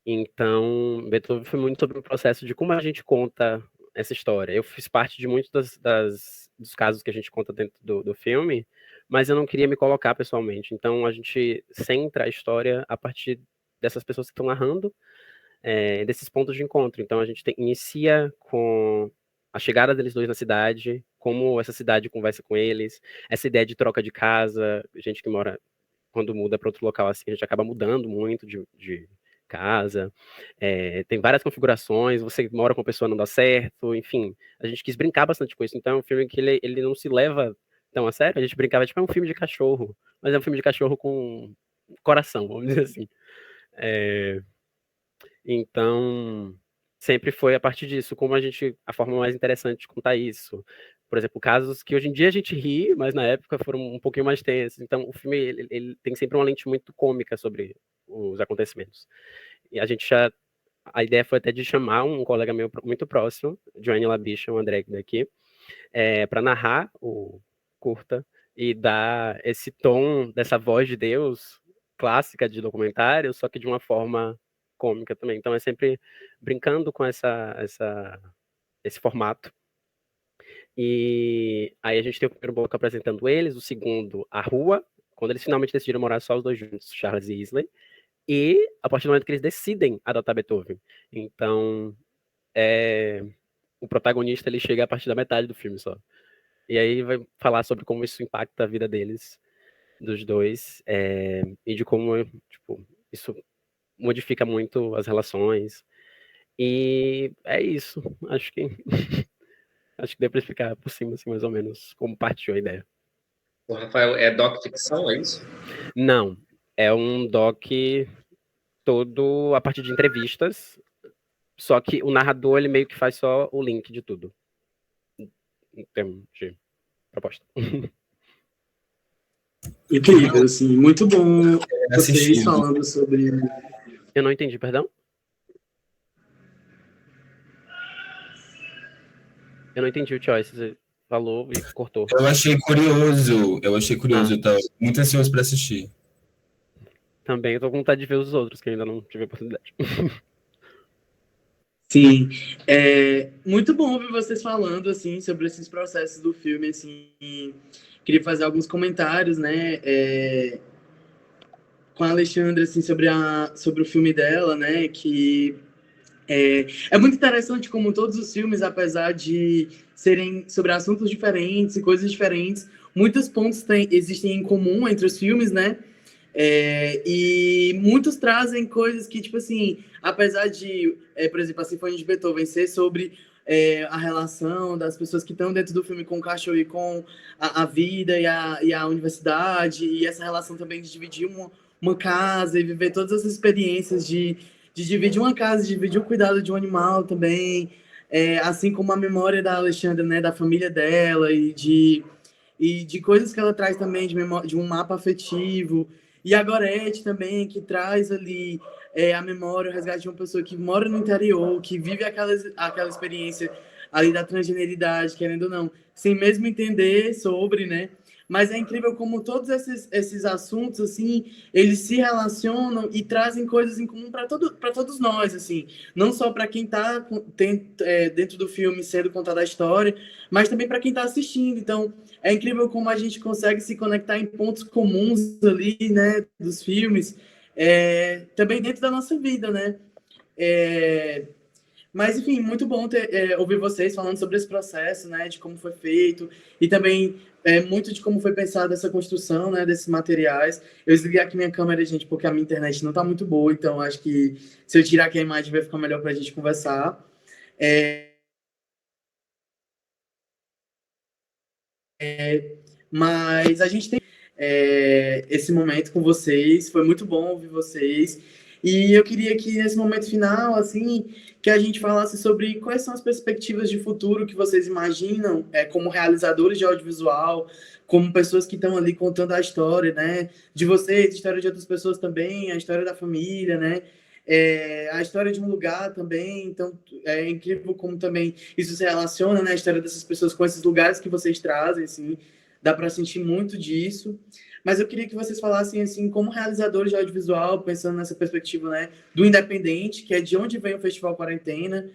Speaker 7: Então, Beethoven foi muito sobre o processo de como a gente conta essa história. Eu fiz parte de muitos dos casos que a gente conta dentro do filme, mas eu não queria me colocar pessoalmente. Então a gente centra a história a partir dessas pessoas que estão narrando, desses pontos de encontro. Então a gente inicia com a chegada deles dois na cidade, como essa cidade conversa com eles, essa ideia de troca de casa, gente que mora, quando muda para outro local assim, a gente acaba mudando muito de casa, tem várias configurações, você mora com a pessoa não dá certo, enfim, a gente quis brincar bastante com isso, então é um filme que ele não se leva tão a sério, a gente brincava, tipo, é um filme de cachorro, mas é um filme de cachorro com coração, vamos dizer assim. Então, sempre foi a partir disso, como a forma mais interessante de contar isso. Por exemplo, casos que hoje em dia a gente ri, mas na época foram um pouquinho mais tensos. Então, o filme ele tem sempre uma lente muito cômica sobre os acontecimentos. E a ideia foi até de chamar um colega meu muito próximo, Joanny Labicha, um André daqui, para narrar o curta e dar esse tom dessa voz de Deus clássica de documentário, só que de uma forma cômica também. Então é sempre brincando com esse formato. E aí a gente tem o primeiro bloco apresentando eles, o segundo, a rua, quando eles finalmente decidiram morar só os dois juntos, Charles e Isley, e a partir do momento que eles decidem adotar Beethoven. Então, o protagonista ele chega a partir da metade do filme só. E aí vai falar sobre como isso impacta a vida deles, dos dois, e de como, tipo, isso modifica muito as relações. E é isso. Acho que deu para explicar por cima, assim, mais ou menos, como partiu a ideia.
Speaker 6: O Rafael, é doc-ficção, é isso?
Speaker 7: Não, é um doc todo a partir de entrevistas, só que o narrador, ele meio que faz só o link de tudo, em termos de proposta.
Speaker 2: Incrível, assim, muito bom vocês
Speaker 3: Assistindo.
Speaker 2: falando sobre...
Speaker 7: Eu não entendi, perdão? Eu não entendi o Choice, você falou e cortou.
Speaker 3: Eu achei curioso, eu tava muito ansioso para assistir.
Speaker 7: Também eu tô com vontade de ver os outros, que eu ainda não tive a oportunidade.
Speaker 2: Sim, é muito bom ouvir vocês falando, assim, sobre esses processos do filme, assim, queria fazer alguns comentários, né, com a Alexandra, assim, sobre o filme dela, né, que é muito interessante como todos os filmes, apesar de serem sobre assuntos diferentes e coisas diferentes, muitos pontos existem em comum entre os filmes, né, e muitos trazem coisas que, tipo assim, apesar de, por exemplo, a Sinfonia de Beethoven ser sobre a relação das pessoas que estão dentro do filme com o cachorro e com a vida e a universidade, e essa relação também de dividir uma casa e viver todas as experiências de dividir uma casa, de dividir o cuidado de um animal também, assim como a memória da Alexandra, né, da família dela e de coisas que ela traz também de um mapa afetivo. E a Gorete também, que traz ali a memória, o resgate de uma pessoa que mora no interior, que vive aquela experiência ali da transgeneridade, querendo ou não, sem mesmo entender sobre, né? Mas é incrível como todos esses assuntos, assim, eles se relacionam e trazem coisas em comum para todos nós, assim. Não só para quem está dentro do filme sendo contada a história, mas também para quem está assistindo. Então, é incrível como a gente consegue se conectar em pontos comuns ali, né, dos filmes, também dentro da nossa vida, né? Mas, enfim, muito bom ouvir vocês falando sobre esse processo, né, de como foi feito, e também muito de como foi pensada essa construção, né, desses materiais. Eu desliguei aqui minha câmera, gente, porque a minha internet não está muito boa, então acho que se eu tirar aqui a imagem vai ficar melhor para a gente conversar. Mas a gente tem esse momento com vocês, foi muito bom ouvir vocês. E eu queria que, nesse momento final, assim, que a gente falasse sobre quais são as perspectivas de futuro que vocês imaginam como realizadores de audiovisual, como pessoas que estão ali contando a história, né, de vocês, a história de outras pessoas também, a história da família, né, a história de um lugar também. Então, é incrível como também isso se relaciona, né, a história dessas pessoas com esses lugares que vocês trazem, assim, dá para sentir muito disso. Mas eu queria que vocês falassem, assim, como realizadores de audiovisual, pensando nessa perspectiva, né, do independente, que é de onde vem o Festival Quarentena,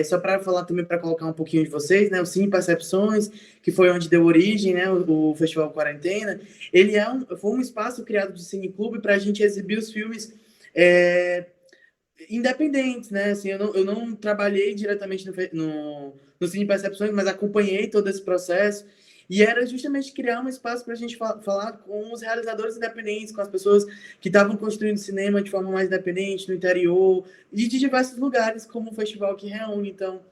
Speaker 2: Só para falar também, para colocar um pouquinho de vocês, né, o Cine Percepções, que foi onde deu origem, né, o Festival Quarentena, ele foi um espaço criado de cineclube para a gente exibir os filmes independentes, né? Assim, eu não trabalhei diretamente no Cine Percepções, mas acompanhei todo esse processo. E era justamente criar um espaço para a gente falar com os realizadores independentes, com as pessoas que estavam construindo cinema de forma mais independente, no interior, e de diversos lugares, como um festival que reúne. Então,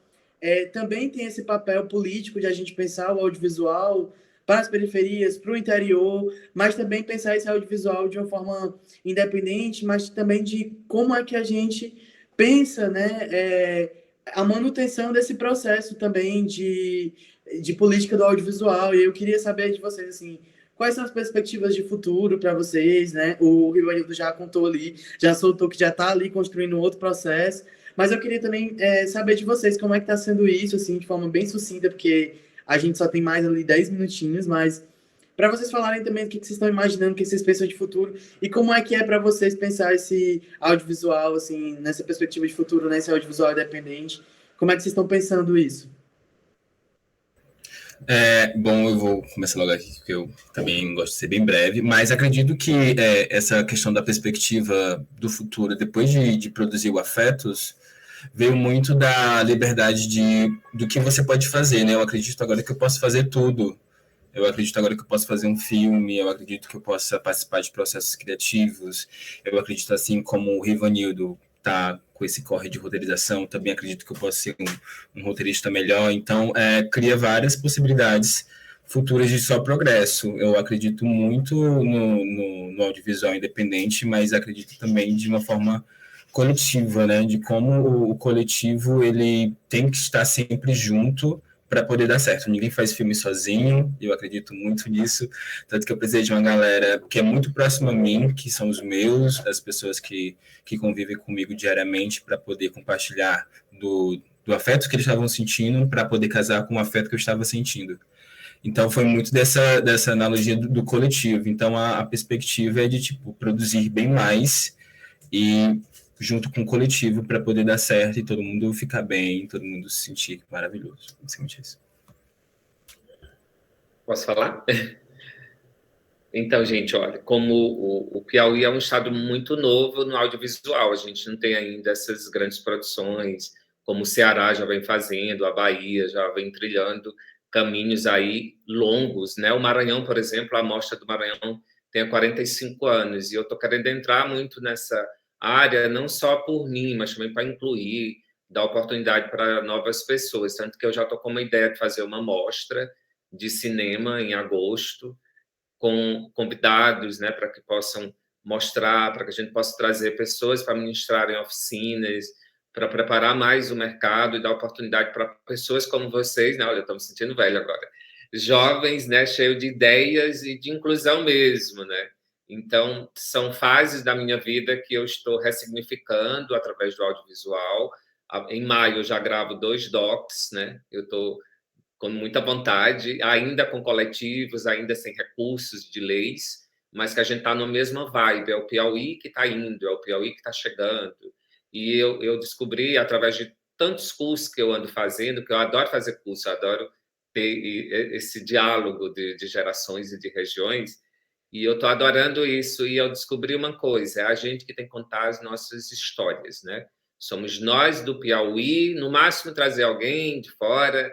Speaker 2: também tem esse papel político de a gente pensar o audiovisual para as periferias, para o interior, mas também pensar esse audiovisual de uma forma independente, mas também de como é que a gente pensa, né, a manutenção desse processo também de política do audiovisual. E eu queria saber de vocês, assim, quais são as perspectivas de futuro para vocês, né? O Rivanildo já contou ali, já soltou que já está ali construindo um outro processo, mas eu queria também saber de vocês como é que está sendo isso, assim, de forma bem sucinta, porque a gente só tem mais ali 10 minutinhos, mas para vocês falarem também o que vocês estão imaginando, o que vocês pensam de futuro e como é que é para vocês pensar esse audiovisual, assim, nessa perspectiva de futuro, nesse audiovisual independente. Como é que vocês estão pensando isso?
Speaker 3: Bom, eu vou começar logo aqui, porque eu também gosto de ser bem breve, mas acredito que essa questão da perspectiva do futuro, depois de produzir o Afetos, veio muito da liberdade do que você pode fazer, né? Eu acredito agora que eu posso fazer tudo. Eu acredito agora que eu posso fazer um filme, eu acredito que eu possa participar de processos criativos, eu acredito, assim como o Rivanildo está com esse corre de roteirização, também acredito que eu possa ser um roteirista melhor, então cria várias possibilidades futuras de só progresso. Eu acredito muito no audiovisual independente, mas acredito também de uma forma coletiva, né? De como o coletivo ele tem que estar sempre junto para poder dar certo. Ninguém faz filme sozinho, eu acredito muito nisso, tanto que eu precisei de uma galera que é muito próxima a mim, que são os meus, as pessoas que convivem comigo diariamente, para poder compartilhar do afeto que eles estavam sentindo, para poder casar com o afeto que eu estava sentindo. Então, foi muito dessa analogia do coletivo. Então, a perspectiva é de, tipo, produzir bem mais e junto com o coletivo para poder dar certo e todo mundo ficar bem, todo mundo se sentir maravilhoso. Basicamente isso.
Speaker 6: Posso falar? Então, gente, olha, como o Piauí é um estado muito novo no audiovisual, a gente não tem ainda essas grandes produções, como o Ceará já vem fazendo, a Bahia já vem trilhando caminhos aí longos, né? O Maranhão, por exemplo, a Mostra do Maranhão tem 45 anos, e eu estou querendo entrar muito nessa área, não só por mim, mas também para incluir, dar oportunidade para novas pessoas, tanto que eu já estou com uma ideia de fazer uma mostra de cinema em agosto, com convidados, né, para que possam mostrar, para que a gente possa trazer pessoas para ministrarem oficinas, para preparar mais o mercado e dar oportunidade para pessoas como vocês, né? Olha, eu estou me sentindo velho agora. Jovens, né, cheio de ideias e de inclusão mesmo, né? Então, são fases da minha vida que eu estou ressignificando através do audiovisual. Em maio, eu já gravo 2 docs, né? Eu estou com muita vontade, ainda com coletivos, ainda sem recursos de leis, mas que a gente está na mesma vibe. É o Piauí que está indo, é o Piauí que está chegando. E eu descobri, através de tantos cursos que eu ando fazendo, que eu adoro fazer curso, eu adoro ter esse diálogo de gerações e de regiões, e eu estou adorando isso, e eu descobri uma coisa, é a gente que tem que contar as nossas histórias, né? Somos nós do Piauí, no máximo trazer alguém de fora,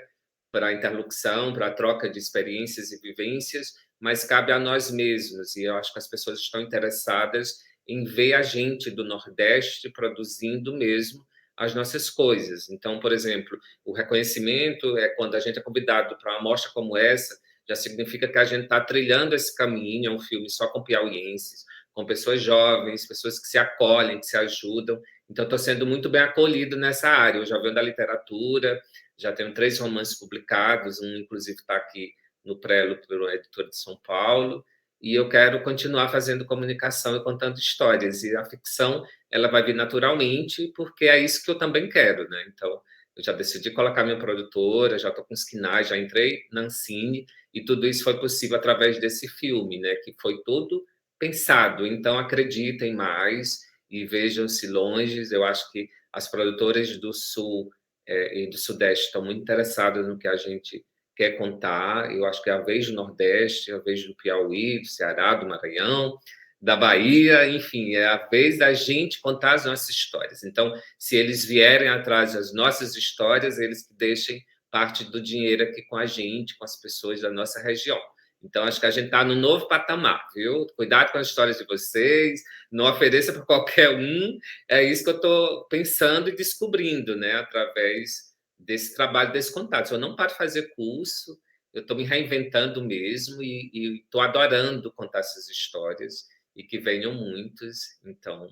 Speaker 6: para a interlocução, para a troca de experiências e vivências, mas cabe a nós mesmos, e eu acho que as pessoas estão interessadas em ver a gente do Nordeste produzindo mesmo as nossas coisas. Então, por exemplo, o reconhecimento é quando a gente é convidado para uma mostra como essa, já significa que a gente está trilhando esse caminho, é um filme só com piauienses, com pessoas jovens, pessoas que se acolhem, que se ajudam. Então, estou sendo muito bem acolhido nessa área. Eu já venho da literatura, já tenho 3 romances publicados, um, inclusive, está aqui no Prelo, pela editora de São Paulo, e eu quero continuar fazendo comunicação e contando histórias, e a ficção ela vai vir naturalmente, porque é isso que eu também quero, né? Então, eu já decidi colocar minha produtora, já estou com os quinais, já entrei na Ancine, e tudo isso foi possível através desse filme, né? Que foi todo pensado. Então, acreditem mais e vejam-se longe. Eu acho que as produtoras do Sul e do Sudeste estão muito interessadas no que a gente quer contar. Eu acho que é a vez do Nordeste, a vez do Piauí, do Ceará, do Maranhão, da Bahia, enfim, é a vez da gente contar as nossas histórias. Então, se eles vierem atrás das nossas histórias, eles deixem parte do dinheiro aqui com a gente, com as pessoas da nossa região. Então, acho que a gente está no novo patamar, viu? Cuidado com as histórias de vocês, não ofereça para qualquer um. É isso que eu estou pensando e descobrindo, né? Através desse trabalho, desse contato. Eu não paro de fazer curso, eu estou me reinventando mesmo e estou adorando contar essas histórias e que venham muitos. Então,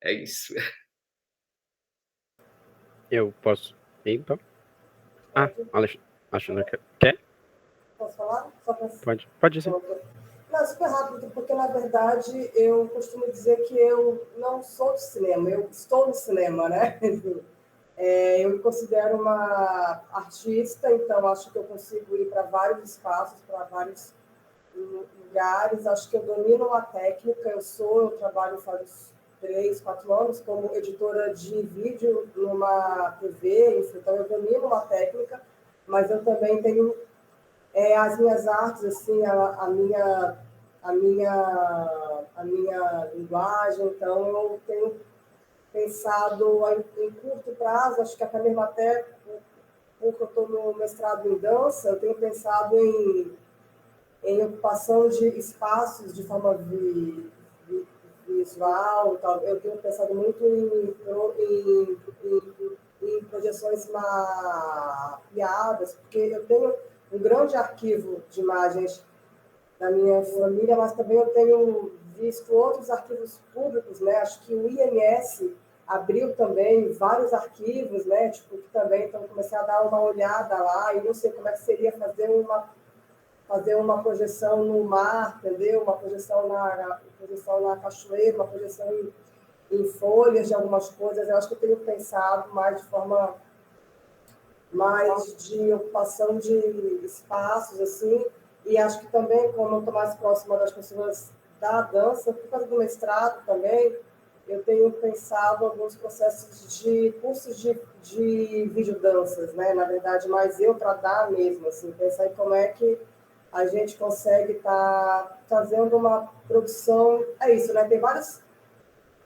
Speaker 6: é isso.
Speaker 7: Eu posso ir, então? Alexandre, quer?
Speaker 5: Posso falar? Só pra...
Speaker 7: Pode sim.
Speaker 5: Não, super rápido, porque, na verdade, eu costumo dizer que eu não sou de cinema, eu estou no cinema, né? Eu me considero uma artista, então acho que eu consigo ir para vários espaços, para vários lugares. Acho que eu domino uma técnica, eu trabalho faz 3, 4 anos como editora de vídeo numa TV, então eu domino uma técnica, mas eu também tenho as minhas artes, assim, a minha linguagem, então eu tenho pensado em curto prazo, acho que até mesmo porque eu estou no mestrado em dança, eu tenho pensado em ocupação de espaços de forma visual, tal. Eu tenho pensado muito em projeções mapeadas, porque eu tenho um grande arquivo de imagens da minha família, mas também eu tenho visto outros arquivos públicos, né? Acho que o INS abriu também vários arquivos, né? Tipo, que também, então comecei a dar uma olhada lá e não sei como é que seria fazer uma projeção no mar, entendeu? Uma projeção na cachoeira, uma projeção em folhas de algumas coisas. Eu acho que eu tenho pensado mais de forma mais de ocupação de espaços, assim, e acho que também, como eu estou mais próxima das pessoas da dança, por causa do mestrado também, eu tenho pensado alguns processos de cursos de videodanças, né? Na verdade, mais eu para dar mesmo, assim, pensar em como é que a gente consegue estar fazendo uma produção, é isso, né? Tem vários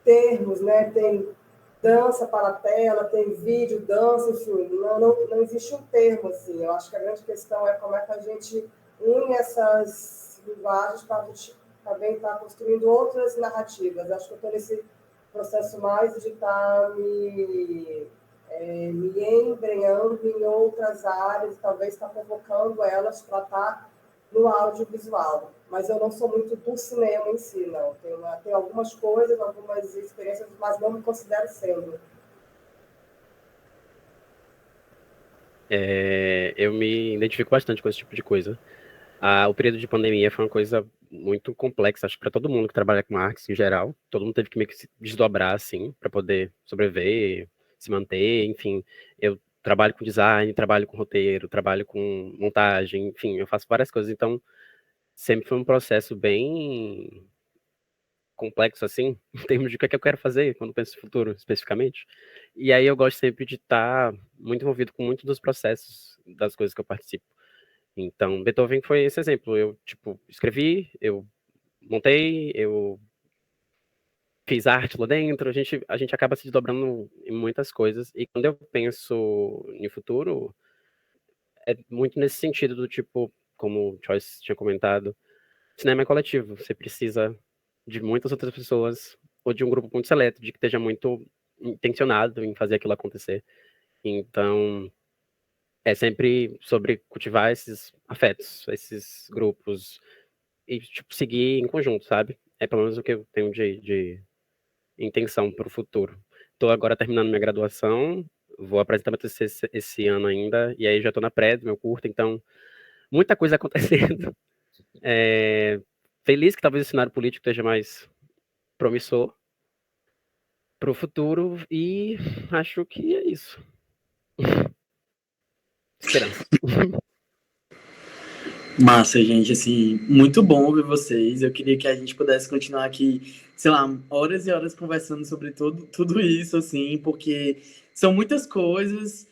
Speaker 5: termos, né? Tem dança para a tela, tem vídeo, dança, enfim, não existe um termo, assim. Eu acho que a grande questão é como é que a gente une essas linguagens para a gente também estar construindo outras narrativas. Eu acho que eu estou nesse processo mais de estar me embrenhando em outras áreas, talvez estar convocando elas para estar no audiovisual, mas eu não sou muito do cinema em si, não. Tenho algumas coisas, algumas experiências, mas não me considero sendo.
Speaker 7: Eu me identifico bastante com esse tipo de coisa. O período de pandemia foi uma coisa muito complexa, acho que para todo mundo que trabalha com artes em geral. Todo mundo teve que meio que se desdobrar, assim, para poder sobreviver, se manter, enfim. Eu trabalho com design, trabalho com roteiro, trabalho com montagem, enfim, eu faço várias coisas, então sempre foi um processo bem complexo, assim, em termos de o que é que eu quero fazer quando penso no futuro, especificamente. E aí eu gosto sempre de estar muito envolvido com muitos dos processos das coisas que eu participo. Então, Beethoven foi esse exemplo. Eu, tipo, escrevi, eu montei, eu fiz arte lá dentro, a gente acaba se desdobrando em muitas coisas. E quando eu penso no futuro, é muito nesse sentido do tipo, como o Joyce tinha comentado, cinema é coletivo. Você precisa de muitas outras pessoas, ou de um grupo muito seleto, de que esteja muito intencionado em fazer aquilo acontecer. Então, é sempre sobre cultivar esses afetos, esses grupos, e, tipo, seguir em conjunto, sabe? É pelo menos o que eu tenho de intenção para o futuro. Estou agora terminando minha graduação, vou apresentar meu TCC esse ano ainda, e aí já estou na pré do meu curto, então, muita coisa acontecendo. Feliz que talvez o cenário político esteja mais promissor para o futuro, e acho que é isso. Esperança.
Speaker 2: Massa, gente, assim, muito bom ouvir vocês. Eu queria que a gente pudesse continuar aqui, sei lá, horas e horas conversando sobre tudo isso, assim, porque são muitas coisas.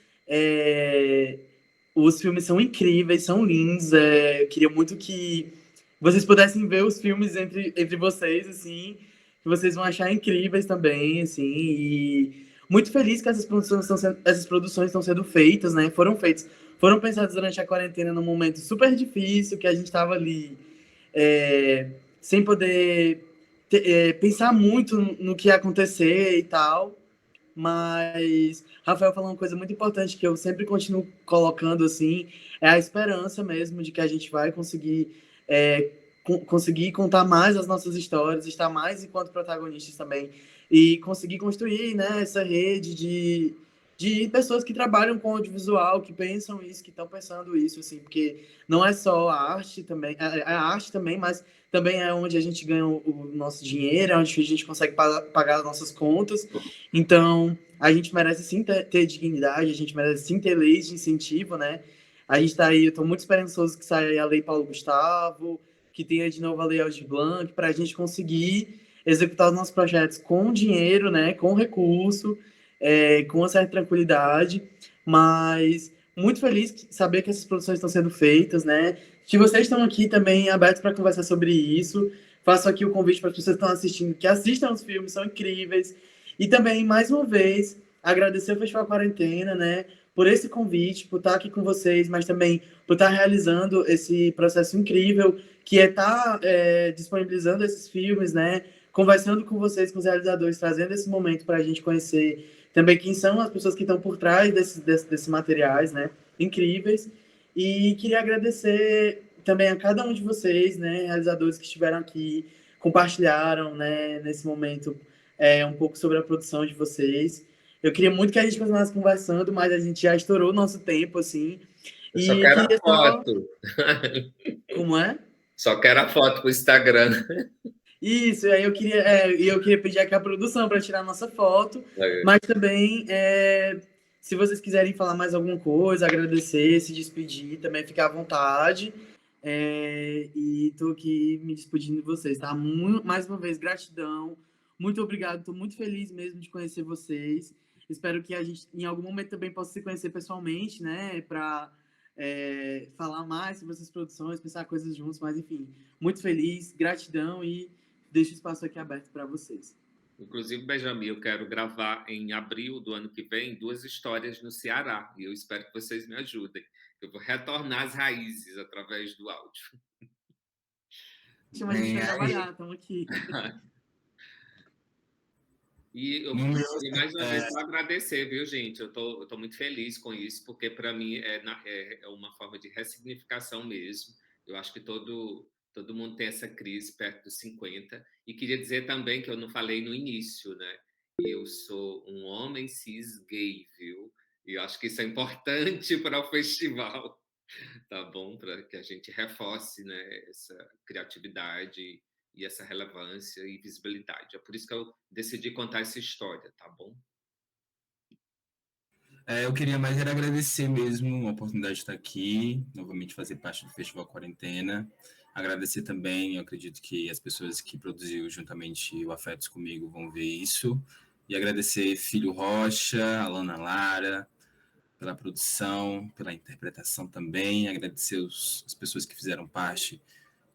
Speaker 2: Os filmes são incríveis, são lindos. Eu queria muito que vocês pudessem ver os filmes entre vocês, assim, que vocês vão achar incríveis também, assim. E muito feliz que essas produções estão sendo feitas, né? Foram pensadas durante a quarentena num momento super difícil, que a gente estava ali sem poder pensar muito no que ia acontecer e tal. Mas Rafael falou uma coisa muito importante que eu sempre continuo colocando assim, é a esperança mesmo de que a gente vai conseguir contar mais as nossas histórias, estar mais enquanto protagonistas também e conseguir construir, né, essa rede de pessoas que trabalham com audiovisual, que pensam isso, que estão pensando isso, assim, porque não é só a arte também, a arte também, mas também é onde a gente ganha o nosso dinheiro, é onde a gente consegue pagar as nossas contas. Então, a gente merece sim ter dignidade, a gente merece sim ter leis de incentivo, né? A gente está aí, eu estou muito esperançoso que saia a Lei Paulo Gustavo, que tenha de novo a Lei Aldir Blanc, para a gente conseguir executar os nossos projetos com dinheiro, né? Com recurso, com uma certa tranquilidade, mas muito feliz de saber que essas produções estão sendo feitas, né? Que vocês estão aqui também abertos para conversar sobre isso. Faço aqui o convite para as pessoas que estão assistindo, que assistam os filmes, são incríveis. E também, mais uma vez, agradecer ao Festival Quarentena, né, por esse convite, por estar aqui com vocês, mas também por estar realizando esse processo incrível, que é estar disponibilizando esses filmes, né, conversando com vocês, com os realizadores, trazendo esse momento para a gente conhecer também quem são as pessoas que estão por trás desses materiais, né, incríveis. E queria agradecer também a cada um de vocês, né, realizadores que estiveram aqui, compartilharam, né, nesse momento um pouco sobre a produção de vocês. Eu queria muito que a gente continuasse conversando, mas a gente já estourou o nosso tempo, assim.
Speaker 6: Eu só
Speaker 2: E
Speaker 6: quero
Speaker 2: queria
Speaker 6: a foto.
Speaker 2: Como é?
Speaker 6: Só quero a foto pro Instagram.
Speaker 2: Isso, e aí eu queria pedir aqui a produção para tirar a nossa foto, mas também, se vocês quiserem falar mais alguma coisa, agradecer, se despedir, também ficar à vontade. E estou aqui me despedindo de vocês, tá? Mais uma vez, gratidão. Muito obrigado, estou muito feliz mesmo de conhecer vocês. Espero que a gente, em algum momento, também possa se conhecer pessoalmente, né? Para falar mais sobre essas produções, pensar coisas juntos, mas enfim, muito feliz, gratidão e deixo o espaço aqui aberto para vocês.
Speaker 6: Inclusive, Benjamin, eu quero gravar em abril do ano que vem 2 histórias no Ceará e eu espero que vocês me ajudem. Eu vou retornar às raízes através do áudio.
Speaker 2: Chama a gente vai trabalhar, estamos aqui.
Speaker 6: E eu queria mais uma vez agradecer, viu, gente? Eu tô muito feliz com isso, porque para mim é uma forma de ressignificação mesmo. Eu acho que todo mundo tem essa crise perto dos 50. E queria dizer também que eu não falei no início, né? Eu sou um homem cis gay, viu? E eu acho que isso é importante para o festival, tá bom? Para que a gente reforce, né, essa criatividade e essa relevância e visibilidade. É por isso que eu decidi contar essa história, tá bom?
Speaker 3: Eu queria mais era agradecer mesmo a oportunidade de estar aqui, novamente fazer parte do Festival Quarentena. Agradecer também, eu acredito que as pessoas que produziram juntamente o Afetos comigo vão ver isso. E agradecer Filho Rocha, Alana Lara, pela produção, pela interpretação também. Agradecer as pessoas que fizeram parte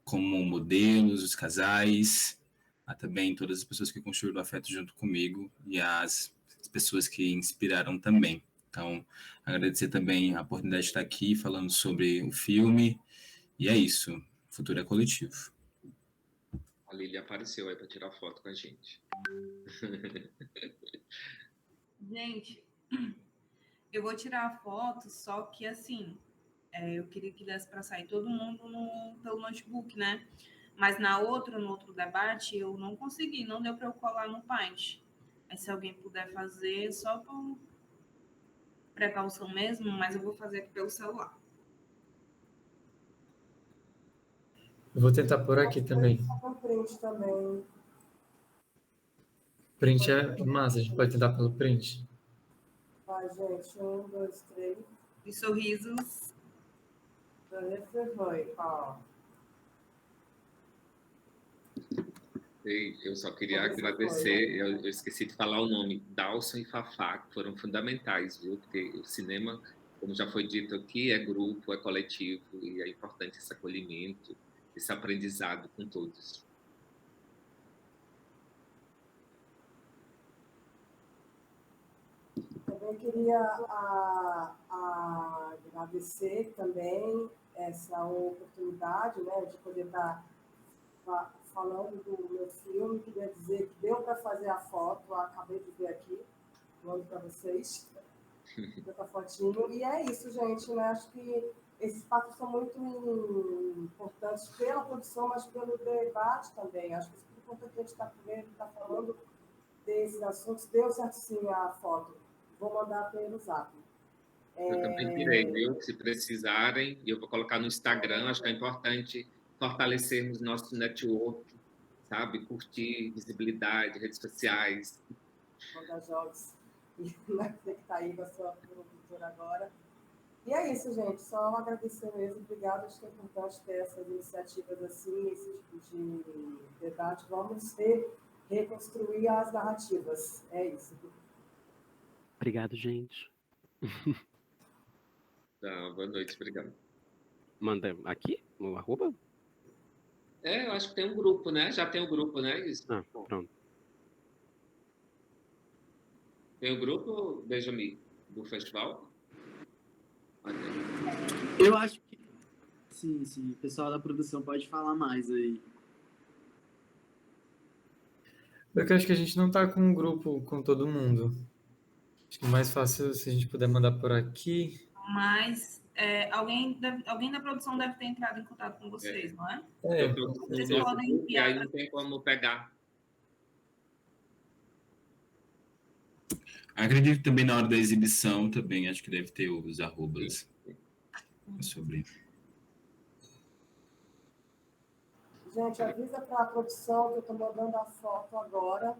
Speaker 3: como modelos, os casais, também todas as pessoas que construíram o afeto junto comigo e as pessoas que inspiraram também. Então, agradecer também a oportunidade de estar aqui falando sobre o filme. E é isso. O futuro é coletivo.
Speaker 6: A Lili apareceu aí para tirar foto com a gente.
Speaker 8: Gente, eu vou tirar a foto, só que assim, eu queria que desse para sair todo mundo pelo notebook, né? Mas no outro debate, eu não consegui, não deu para eu colar no Paint. Aí se alguém puder fazer, só por precaução mesmo, mas eu vou fazer aqui pelo celular.
Speaker 1: Eu vou tentar por aqui também.
Speaker 5: Print também.
Speaker 1: Print é massa, a gente pode tentar pelo print.
Speaker 5: Vai, gente. 1, 2, 3.
Speaker 8: E sorrisos.
Speaker 5: Você foi, ó.
Speaker 6: Eu só queria
Speaker 5: Como isso
Speaker 6: agradecer,
Speaker 5: foi?
Speaker 6: eu esqueci de falar o nome, Dalson e Fafá, que foram fundamentais, viu? Porque o cinema, como já foi dito aqui, é grupo, é coletivo, e é importante esse acolhimento, esse aprendizado com todos.
Speaker 5: Também queria agradecer também essa oportunidade, né, de poder estar falando do meu filme. Queria dizer que deu para fazer a foto, eu acabei de ver aqui, mando para vocês, essa fotinho. E é isso, gente, né? Acho que esses passos são muito importantes pela produção, mas pelo debate também. Acho que é super importante a gente estar falando desses assuntos. Deu certo sim a foto. Vou mandar pelo Zap.
Speaker 6: Eu também direi, viu? Se precisarem, e eu vou colocar no Instagram, acho que é importante fortalecermos nosso network, sabe? Curtir, visibilidade, redes sociais.
Speaker 5: Mandar jogos. E você que está aí com a sua produtora agora. E é isso, gente. Só agradecer mesmo. Obrigada. Acho que é importante ter essas iniciativas assim, esse tipo de debate. Vamos reconstruir as narrativas. É isso.
Speaker 7: Obrigado, gente.
Speaker 6: Então, boa noite, obrigado.
Speaker 7: Manda aqui, no arroba?
Speaker 6: Eu acho que tem um grupo, né? Já tem um grupo, né? Isso.
Speaker 7: Ah, pronto.
Speaker 6: Tem um grupo, Benjamin, do festival?
Speaker 2: Eu acho que sim, sim. O pessoal da produção pode falar mais aí.
Speaker 1: Porque eu acho que a gente não tá com um grupo com todo mundo. Acho que é mais fácil se a gente puder mandar por aqui.
Speaker 8: Mas alguém da produção deve ter entrado em contato com vocês, não é?
Speaker 6: Eu tô no
Speaker 8: Vocês
Speaker 6: nosso
Speaker 8: podem
Speaker 6: grupo e aí
Speaker 8: enviar.
Speaker 6: não tem como pegar.
Speaker 3: Acredito que também na hora da exibição também acho que deve ter os arrobas sobre.
Speaker 5: Gente, avisa para a produção que eu estou mandando a foto agora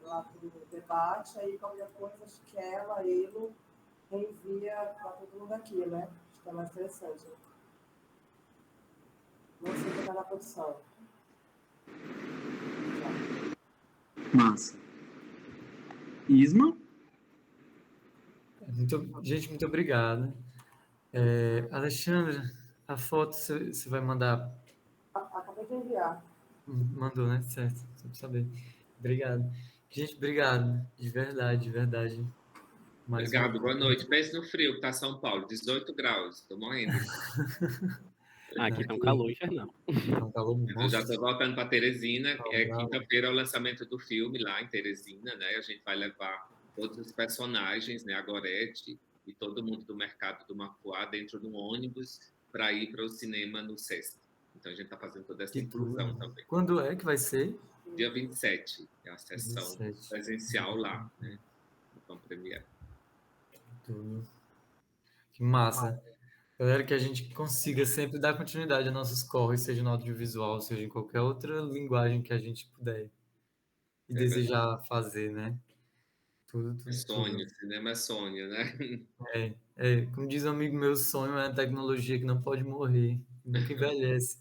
Speaker 5: lá do debate. Aí qualquer coisa, acho que ela, ele, reenvia para todo mundo aqui, né? Acho que é mais interessante. Não sei quem está na produção.
Speaker 2: Massa. Isma?
Speaker 1: Gente, muito obrigado. Alexandra, a foto você vai mandar.
Speaker 5: Acabei de enviar.
Speaker 1: Mandou, né? Certo, só para saber. Obrigado. Gente, obrigado. De verdade, de verdade. Mais uma
Speaker 6: Obrigado, boa
Speaker 1: vez.
Speaker 6: noite. Pense no frio que tá São Paulo, 18 graus. Estou morrendo.
Speaker 7: Aqui tá um calor infernal.
Speaker 1: Tá um calor
Speaker 6: Eu já estou
Speaker 1: monstro.
Speaker 6: voltando para Teresina.
Speaker 1: Bravo.
Speaker 6: Quinta-feira é o lançamento do filme lá em Teresina, né? A gente vai levar todos os personagens, né? A Gorete e todo mundo do mercado do Macuá dentro de um ônibus para ir para o cinema no Sesc. Então a gente está fazendo toda essa
Speaker 1: Que
Speaker 6: inclusão
Speaker 1: tudo.
Speaker 6: também.
Speaker 1: Quando é que vai ser?
Speaker 6: Dia 27 é a sessão
Speaker 1: 27.
Speaker 6: presencial lá, né? Então, premiere.
Speaker 1: Tudo. Que massa. Galera, que a gente consiga sempre dar continuidade a nossos corres, seja no audiovisual, seja em qualquer outra linguagem que a gente puder e desejar fazer, né? Tudo,
Speaker 6: É
Speaker 1: tudo, tudo.
Speaker 6: sonho, cinema é sonho, né?
Speaker 1: Como diz um amigo meu, sonho é a tecnologia que não pode morrer, nunca envelhece.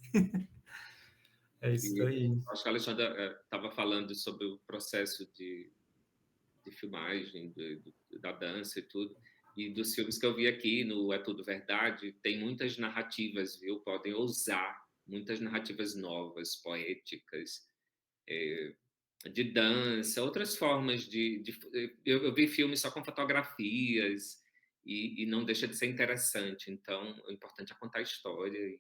Speaker 1: É isso
Speaker 6: E
Speaker 1: aí.
Speaker 6: acho que a Alexandra estava falando sobre o processo de filmagem, da dança e tudo. E dos filmes que eu vi aqui no É Tudo Verdade, tem muitas narrativas, viu? Podem ousar muitas narrativas novas, poéticas, de dança, outras formas eu vi filmes só com fotografias e não deixa de ser interessante. Então, o importante é contar a história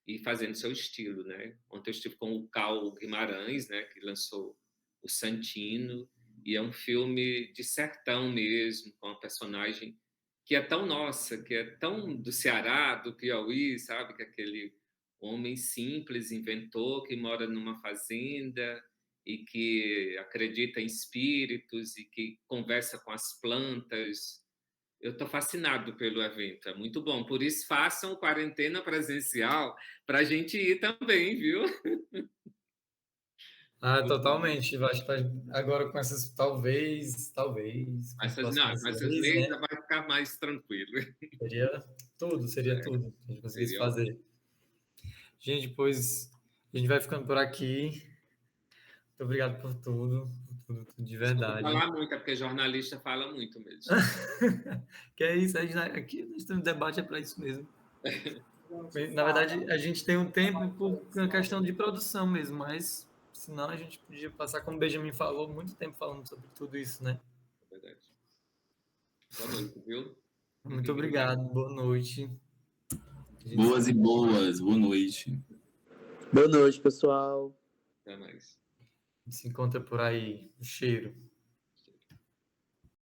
Speaker 6: e fazendo seu estilo, né? Ontem eu estive com o Cal Guimarães, né? Que lançou o Santino, e é um filme de sertão mesmo, com uma personagem que é tão nossa, que é tão do Ceará, do Piauí, sabe? Que é aquele homem simples, inventor, que mora numa fazenda e que acredita em espíritos e que conversa com as plantas. Eu estou fascinado pelo evento, é muito bom. Por isso, façam quarentena presencial para a gente ir também, viu?
Speaker 1: Totalmente. Eu acho que agora com essas, com as próximas
Speaker 6: Mas essas
Speaker 1: leis,
Speaker 6: leis
Speaker 1: né?
Speaker 6: vai ficar mais tranquilo.
Speaker 1: Seria tudo que a gente conseguisse
Speaker 6: Seria
Speaker 1: fazer. Gente, depois a gente vai ficando por aqui. Muito obrigado por tudo, tudo de verdade.
Speaker 6: Falar muito, é porque jornalista fala muito mesmo.
Speaker 1: Que é isso, aqui nós temos debate é para isso mesmo. Na verdade, a gente tem um tempo por uma questão de produção mesmo, mas senão a gente podia passar, como o Benjamin falou, muito tempo falando sobre tudo isso, né?
Speaker 6: É verdade. Boa noite, viu?
Speaker 1: Muito obrigado, boa noite.
Speaker 3: Boas e boas, boa noite.
Speaker 2: Boa noite, pessoal.
Speaker 6: Até mais.
Speaker 1: Se encontra por aí, o cheiro.